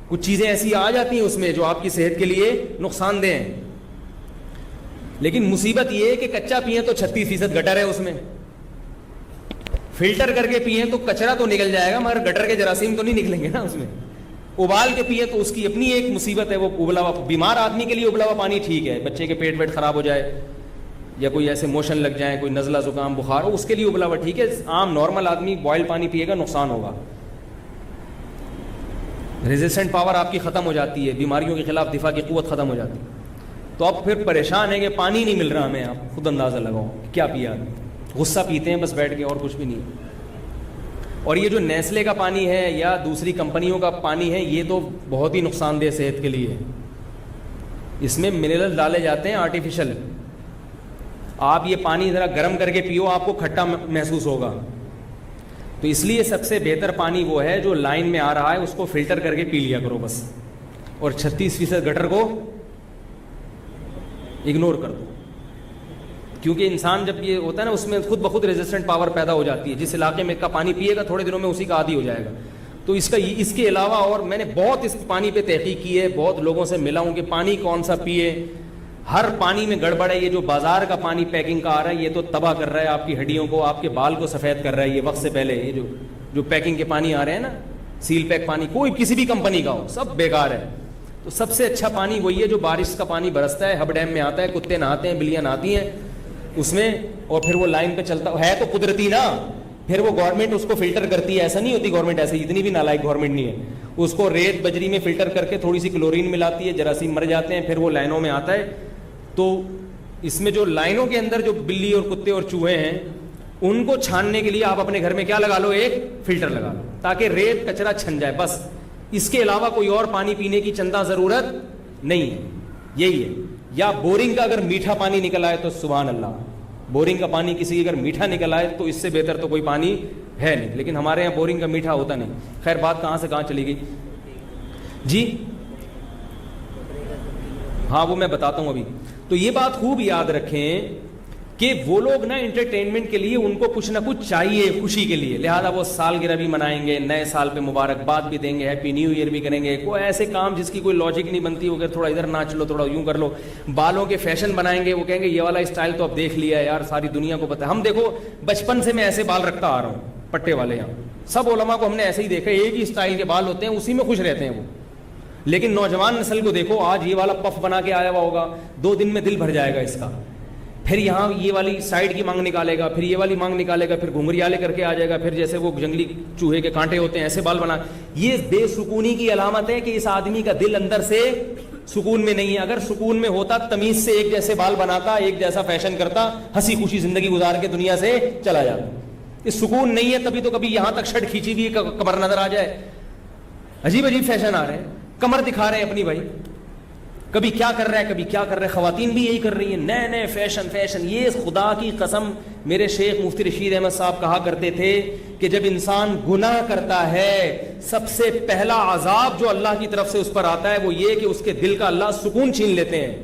A: کچھ چیزیں ایسی آ جاتی ہیں اس میں جو آپ کی صحت کے لیے نقصان دہ ہیں. لیکن مصیبت یہ ہے کہ کچا پیئیں تو 36% گٹر ہے اس میں, فلٹر کر کے پیئیں تو کچرا تو نکل جائے گا, مگر گٹر کے جراثیم تو نہیں نکلیں گے نا اس میں. ابال کے پیئیں تو اس کی اپنی ایک مصیبت ہے. وہ ابلا ہوا, بیمار آدمی کے لیے ابلا ہوا پانی ٹھیک ہے, بچے کے پیٹ ویٹ خراب ہو جائے یا کوئی ایسے موشن لگ جائیں, کوئی نزلہ زکام بخار ہو, اس کے لیے ابلا ہوا ٹھیک ہے. عام نارمل آدمی بوائل پانی پیے گا, نقصان ہوگا, ریزسٹنٹ پاور آپ کی ختم ہو جاتی ہے, بیماریوں کے خلاف دفاع کی قوت ختم ہو جاتی ہے. تو آپ پھر پریشان ہیں کہ پانی نہیں مل رہا ہمیں. آپ خود اندازہ لگاؤ کیا پیا, غصہ پیتے ہیں بس بیٹھ کے, اور کچھ بھی نہیں. اور یہ جو نیسلے کا پانی ہے یا دوسری کمپنیوں کا پانی ہے, یہ تو بہت ہی نقصان دہ صحت کے لیے. اس میں منرل ڈالے جاتے ہیں آرٹیفیشل. آپ یہ پانی ذرا گرم کر کے پیو, آپ کو کھٹا محسوس ہوگا. تو اس لیے سب سے بہتر پانی وہ ہے جو لائن میں آ رہا ہے, اس کو فلٹر کر کے پی لیا کرو بس, اور 36% گٹر کو اگنور کر دو. کیونکہ انسان جب یہ ہوتا ہے نا, اس میں خود بخود ریزسٹنٹ پاور پیدا ہو جاتی ہے. جس علاقے میں کا پانی پیے گا تھوڑے دنوں میں اسی کا عادی ہو جائے گا. تو اس کے علاوہ, اور میں نے بہت اس پانی پہ تحقیق کی ہے, بہت لوگوں سے ملا ہوں کہ پانی کون سا پیے. ہر پانی میں گڑبڑ ہے. یہ جو بازار کا پانی پیکنگ کا آ رہا ہے, یہ تو تباہ کر رہا ہے آپ کی ہڈیوں کو, آپ کے بال کو سفید کر رہا ہے. یہ وقت سے پہلے یہ جو پیکنگ کے پانی آ رہے ہیں نا, سیل پیک پانی, کوئی کسی بھی کمپنی کا ہو, سب بیکار ہے. تو سب سے اچھا پانی وہی ہے جو بارش کا پانی برستا ہے, ہب ڈیم میں آتا ہے, کتے نہاتے ہیں, بلیاں نہاتی ہیں اس میں, اور پھر وہ لائن پہ چلتا ہے. تو قدرتی نا, پھر وہ گورنمنٹ اس کو فلٹر کرتی ہے. ایسا نہیں ہوتی گورنمنٹ, ایسے اتنی بھی نالائق گورنمنٹ نہیں ہے. اس کو ریت بجری میں فلٹر کر کے تھوڑی سی کلورین ملاتی ہے, جراثیم مر جاتے ہیں, پھر وہ لائنوں میں آتا ہے. تو اس میں جو لائنوں کے اندر جو بلی اور کتے اور چوہے ہیں, ان کو چھاننے کے لیے آپ اپنے گھر میں کیا لگا لو, ایک فلٹر لگا لو, تاکہ ریت کچرا چھن جائے بس. اس کے علاوہ کوئی اور پانی پینے کی چندہ ضرورت نہیں ہے. یہی ہے. یا بورنگ کا اگر میٹھا پانی نکل آئے تو سبحان اللہ, بورنگ کا پانی کسی اگر میٹھا نکل آئے تو اس سے بہتر تو کوئی پانی ہے نہیں. لیکن ہمارے یہاں بورنگ کا میٹھا ہوتا نہیں. خیر, بات کہاں سے کہاں چلی گئی جی. ہاں وہ میں بتاتا ہوں ابھی. تو یہ بات خوب یاد رکھیں کہ وہ لوگ نا انٹرٹینمنٹ کے لیے ان کو کچھ نہ کچھ چاہیے خوشی کے لیے، لہذا وہ سالگرہ بھی منائیں گے، نئے سال پہ مبارکباد بھی دیں گے، ہیپی نیو ایئر بھی کریں گے، کوئی ایسے کام جس کی کوئی لاجک نہیں بنتی، اگر تھوڑا ادھر ناچ لو، تھوڑا یوں کر لو، بالوں کے فیشن بنائیں گے، وہ کہیں گے یہ والا اسٹائل تو اب دیکھ لیا ہے یار، ساری دنیا کو پتہ ہے۔ ہم دیکھو بچپن سے میں ایسے بال رکھتا آ رہا ہوں پٹے والے، یہاں سب علماء کو ہم نے ایسے ہی دیکھا، ایک ہی اسٹائل کے بال ہوتے ہیں، اسی میں خوش رہتے ہیں وہ۔ لیکن نوجوان نسل کو دیکھو، آج یہ والا پف بنا کے آیا ہوا ہوگا، 2 دن میں دل بھر جائے گا اس کا، پھر یہاں یہ والی سائڈ کی مانگ نکالے گا، پھر یہ والی مانگ نکالے گا، پھر گھنگریالے کر کے آ جائے گا، پھر جیسے وہ جنگلی چوہے کے کانٹے ہوتے ہیں ایسے بال بنا۔ یہ بے سکونی کی علامت ہے کہ اس آدمی کا دل اندر سے سکون میں نہیں ہے۔ اگر سکون میں ہوتا تمیز سے ایک جیسے بال بناتا، ایک جیسا فیشن کرتا، ہنسی خوشی زندگی گزار کے دنیا سے چلا جاتا۔ اس سکون نہیں ہے، تبھی تو کبھی یہاں تک شرٹ کھینچی ہوئی کمر نظر آ جائے، عجیب عجیب فیشن آ رہے ہیں، کمر دکھا رہے ہیں اپنی، بھائی کبھی کیا کر رہا ہے، کبھی کیا کر رہا ہے۔ خواتین بھی یہی کر رہی ہیں، نئے نئے فیشن۔ یہ خدا کی قسم، میرے شیخ مفتی رشید احمد صاحب کہا کرتے تھے کہ جب انسان گناہ کرتا ہے، سب سے پہلا عذاب جو اللہ کی طرف سے اس پر آتا ہے وہ یہ کہ اس کے دل کا اللہ سکون چھین لیتے ہیں،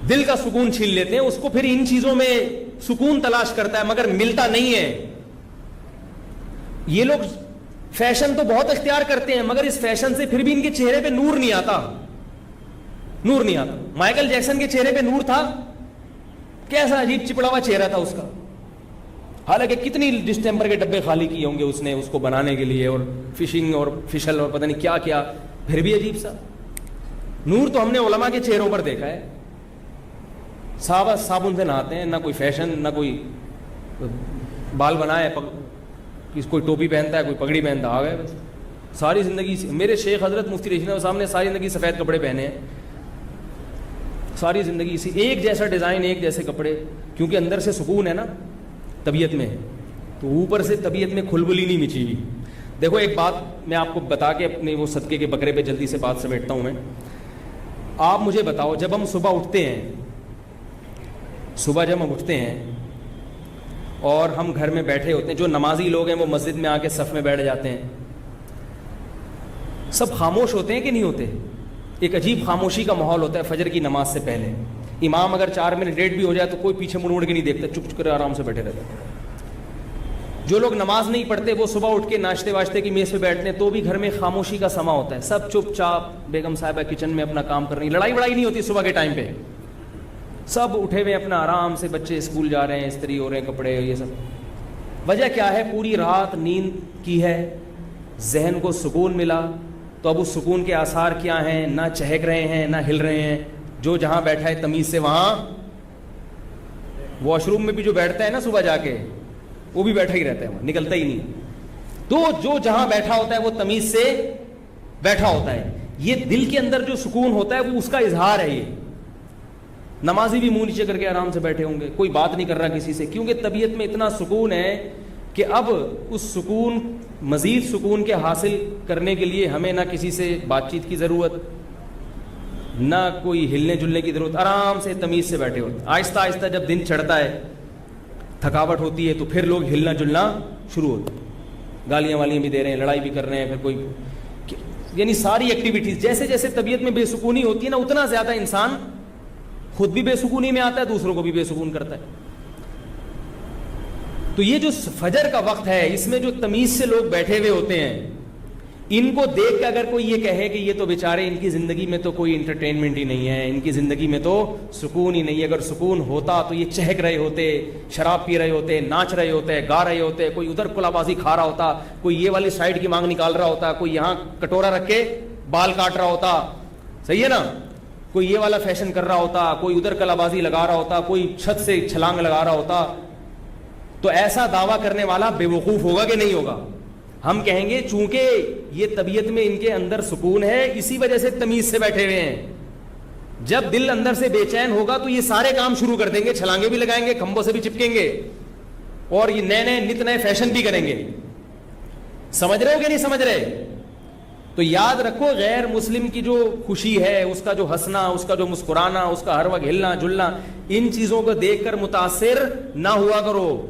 A: دل کا سکون چھین لیتے ہیں، اس کو پھر ان چیزوں میں سکون تلاش کرتا ہے مگر ملتا نہیں ہے۔ یہ لوگ فیشن تو بہت اختیار کرتے ہیں مگر اس فیشن سے پھر بھی ان کے چہرے پہ نور نہیں آتا، نور نہیں آتا۔ مائیکل جیکسن کے چہرے پہ نور تھا، کیسا عجیب چپڑا ہوا چہرہ تھا اس کا، حالانکہ کتنی ڈسٹمبر کے ڈبے خالی کیے ہوں گے اس نے اس کو بنانے کے لیے، اور فشنگ اور فشل اور پتہ نہیں کیا کیا، پھر بھی عجیب سا نور تو ہم نے علماء کے چہروں پر دیکھا ہے۔ صحابہ صابن سے نہاتے ہیں، نہ کوئی فیشن، نہ کوئی بال بنائے، کوئی ٹوپی پہنتا ہے، کوئی پگڑی پہنتا، آ گئے بس ساری زندگی۔ میرے شیخ حضرت مفتی رشید صاحب نے ساری زندگی سفید کپڑے پہنے ہیں، ساری زندگی اسی ایک جیسا ڈیزائن، ایک جیسے کپڑے، کیونکہ اندر سے سکون ہے نا طبیعت میں، تو اوپر سے طبیعت میں کھلبلی نہیں مچی ہوئی۔ دیکھو ایک بات میں آپ کو بتا کے اپنے وہ صدقے کے بکرے پہ جلدی سے بات سمیٹتا ہوں میں۔ آپ مجھے بتاؤ، جب ہم صبح اٹھتے ہیں، جب ہم اٹھتے ہیں اور ہم گھر میں بیٹھے ہوتے ہیں، جو نمازی لوگ ہیں وہ مسجد میں آ کے صف میں بیٹھ جاتے ہیں، سب خاموش ہوتے ہیں کہ نہیں ہوتے؟ ایک عجیب خاموشی کا ماحول ہوتا ہے فجر کی نماز سے پہلے۔ امام اگر 4 منٹ لیٹ بھی ہو جائے تو کوئی پیچھے مڑ کے نہیں دیکھتا، چپ چپ کر آرام سے بیٹھے رہتے ہیں۔ جو لوگ نماز نہیں پڑھتے وہ صبح اٹھ کے ناشتے واشتے کی میز پہ بیٹھتے ہیں تو بھی گھر میں خاموشی کا سما ہوتا ہے، سب چپ چاپ، بیگم صاحبہ کچن میں اپنا کام کر رہی، لڑائی وڑائی نہیں ہوتی صبح کے ٹائم پہ، سب اٹھے ہوئے اپنا آرام سے، بچے اسکول جا رہے ہیں، استری ہو رہے ہیں کپڑے، یہ سب۔ وجہ کیا ہے؟ پوری رات نیند کی ہے، ذہن کو سکون ملا، تو اب اس سکون کے آثار کیا ہیں؟ نہ چہک رہے ہیں، نہ ہل رہے ہیں، جو جہاں بیٹھا ہے تمیز سے وہاں، واش روم میں بھی جو بیٹھتا ہے نا صبح جا کے، وہ بھی بیٹھا ہی رہتا ہے، وہاں نکلتا ہی نہیں، تو جو جہاں بیٹھا ہوتا ہے وہ تمیز سے بیٹھا ہوتا ہے۔ یہ دل کے اندر جو سکون ہوتا ہے وہ اس کا اظہار ہے۔ یہ نمازی بھی منہ نیچے کر کے آرام سے بیٹھے ہوں گے، کوئی بات نہیں کر رہا کسی سے، کیونکہ طبیعت میں اتنا سکون ہے کہ اب اس سکون، مزید سکون کے حاصل کرنے کے لیے ہمیں نہ کسی سے بات چیت کی ضرورت، نہ کوئی ہلنے جلنے کی ضرورت، آرام سے تمیز سے بیٹھے ہوتے ہیں۔ آہستہ آہستہ جب دن چڑھتا ہے، تھکاوٹ ہوتی ہے، تو پھر لوگ ہلنا جلنا شروع ہوتے ہیں، گالیاں والیاں بھی دے رہے ہیں، لڑائی بھی کر رہے ہیں، پھر کوئی، یعنی ساری ایکٹیویٹیز، جیسے جیسے طبیعت میں بے سکونی ہوتی ہے نا، اتنا زیادہ انسان خود بھی بے سکونی میں آتا ہے، دوسروں کو بھی بے سکون کرتا ہے۔ تو یہ جو فجر کا وقت ہے، اس میں جو تمیز سے لوگ بیٹھے ہوئے ہوتے ہیں، ان کو دیکھ کے اگر کوئی یہ کہے کہ یہ تو بیچارے، ان کی زندگی میں تو کوئی انٹرٹینمنٹ ہی نہیں ہے، ان کی زندگی میں تو سکون ہی نہیں ہے، اگر سکون ہوتا تو یہ چہک رہے ہوتے، شراب پی رہے ہوتے، ناچ رہے ہوتے، گا رہے ہوتے، کوئی ادھر کلا بازی کھا رہا ہوتا، کوئی یہ والی سائڈ کی مانگ نکال رہا ہوتا، کوئی یہاں کٹورا رکھ کے بال کاٹ رہا ہوتا، صحیح ہے نا، کوئی یہ والا فیشن کر رہا ہوتا، کوئی ادھر کلا بازی لگا رہا ہوتا، کوئی چھت سے چھلانگ لگا رہا ہوتا، تو ایسا دعویٰ کرنے والا بے وقوف ہوگا کہ نہیں ہوگا؟ ہم کہیں گے چونکہ یہ طبیعت میں ان کے اندر سکون ہے، اسی وجہ سے تمیز سے بیٹھے ہوئے ہیں، جب دل اندر سے بے چین ہوگا تو یہ سارے کام شروع کر دیں گے، چھلانگے بھی لگائیں گے، کھمبوں سے بھی چپکیں گے، اور یہ نئے نئے نت نئے فیشن بھی کریں گے۔ سمجھ رہے ہو کہ نہیں سمجھ رہے؟ تو یاد رکھو، غیر مسلم کی جو خوشی ہے، اس کا جو ہنسنا، اس کا جو مسکرانا، اس کا ہر وقت ہلنا جلنا، ان چیزوں کو دیکھ کر متاثر نہ ہوا کرو،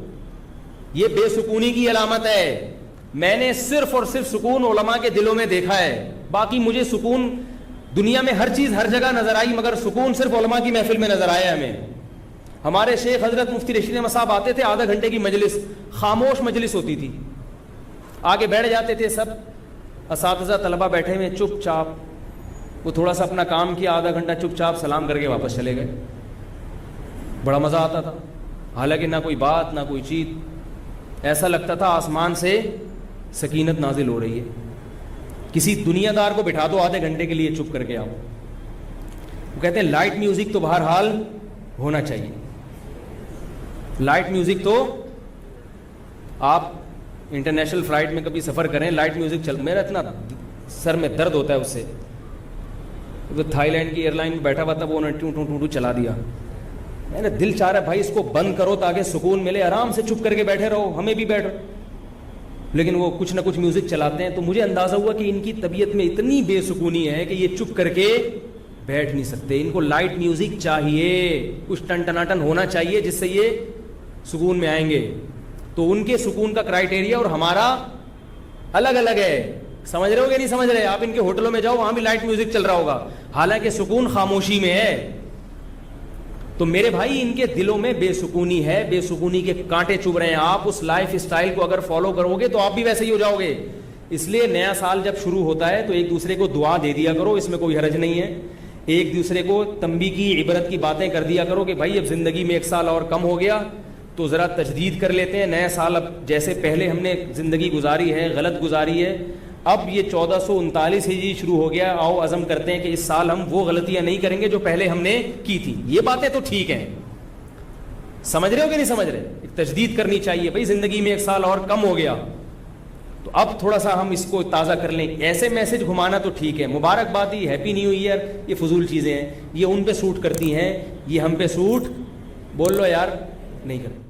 A: یہ بے سکونی کی علامت ہے۔ میں نے صرف اور صرف سکون علماء کے دلوں میں دیکھا ہے، باقی مجھے سکون دنیا میں ہر چیز ہر جگہ نظر آئی، مگر سکون صرف علماء کی محفل میں نظر آیا ہمیں۔ ہمارے شیخ حضرت مفتی رشید احمد صاحب آتے تھے, آدھا گھنٹے کی مجلس, خاموش مجلس ہوتی تھی, آگے بیٹھ جاتے تھے سب اساتذہ طلبہ بیٹھے ہوئے چپ چاپ, وہ تھوڑا سا اپنا کام کیا, آدھا گھنٹہ چپ چاپ سلام کر کے واپس چلے گئے. بڑا مزہ آتا تھا, حالانکہ نہ کوئی بات نہ کوئی چیز, ایسا لگتا تھا آسمان سے سکینت نازل ہو رہی ہے. کسی دنیا دار کو بٹھا دو آدھے گھنٹے کے لیے چپ کر کے آؤ. وہ کہتے ہیں لائٹ میوزک تو بہرحال ہونا چاہیے, لائٹ میوزک تو آپ انٹرنیشنل فلائٹ میں کبھی سفر کریں, لائٹ میوزک چل, میرا اتنا سر میں درد ہوتا ہے اس سے. تھائی لینڈ کی ایئر لائن میں بیٹھا ہوا تھا, وہ انہوں نے ٹو ٹو ٹو ٹو چلا دیا. میں نے دل چاہ رہا ہے بھائی اس کو بند کرو تاکہ سکون ملے, آرام سے چپ کر کے بیٹھے رہو, ہمیں بھی بیٹھو. لیکن وہ کچھ نہ کچھ میوزک چلاتے ہیں, تو مجھے اندازہ ہوا کہ ان کی طبیعت میں اتنی بے سکونی ہے کہ یہ چپ کر کے بیٹھ نہیں سکتے. ان کو لائٹ میوزک چاہیے, کچھ ٹن ٹناٹن ہونا چاہیے جس سے یہ سکون میں آئیں گے. تو ان کے سکون کا کرائٹیریا اور ہمارا الگ الگ ہے. سمجھ رہے ہو کہ نہیں سمجھ رہے؟ آپ ان کے ہوٹلوں میں جاؤ, وہاں بھی لائٹ میوزک چل رہا ہوگا, حالانکہ سکون خاموشی میں ہے. تو میرے بھائی ان کے دلوں میں بے سکونی ہے, بے سکونی کے کانٹے چبھ رہے ہیں. آپ اس لائف اسٹائل کو اگر فالو کرو گے تو آپ بھی ویسے ہی ہو جاؤ گے. اس لیے نیا سال جب شروع ہوتا ہے تو ایک دوسرے کو دعا دے دیا کرو, اس میں کوئی حرج نہیں ہے. ایک دوسرے کو تنبیہ کی, عبرت کی باتیں کر دیا کرو کہ بھائی اب زندگی میں ایک سال اور کم ہو گیا تو ذرا تجدید کر لیتے ہیں. نیا سال اب جیسے پہلے ہم نے زندگی گزاری ہے غلط گزاری ہے, اب یہ 1439 ہجری شروع ہو گیا, آؤ عزم کرتے ہیں کہ اس سال ہم وہ غلطیاں نہیں کریں گے جو پہلے ہم نے کی تھی. یہ باتیں تو ٹھیک ہیں, سمجھ رہے ہو کہ نہیں سمجھ رہے؟ ایک تجدید کرنی چاہیے, بھائی زندگی میں ایک سال اور کم ہو گیا تو اب تھوڑا سا ہم اس کو تازہ کر لیں. ایسے میسج گھمانا تو ٹھیک ہے, مبارکبادی, ہیپی نیو ایئر, یہ فضول چیزیں ہیں, یہ ان پہ سوٹ کرتی ہیں, یہ ہم پہ سوٹ بول لو یار نہیں کرتی.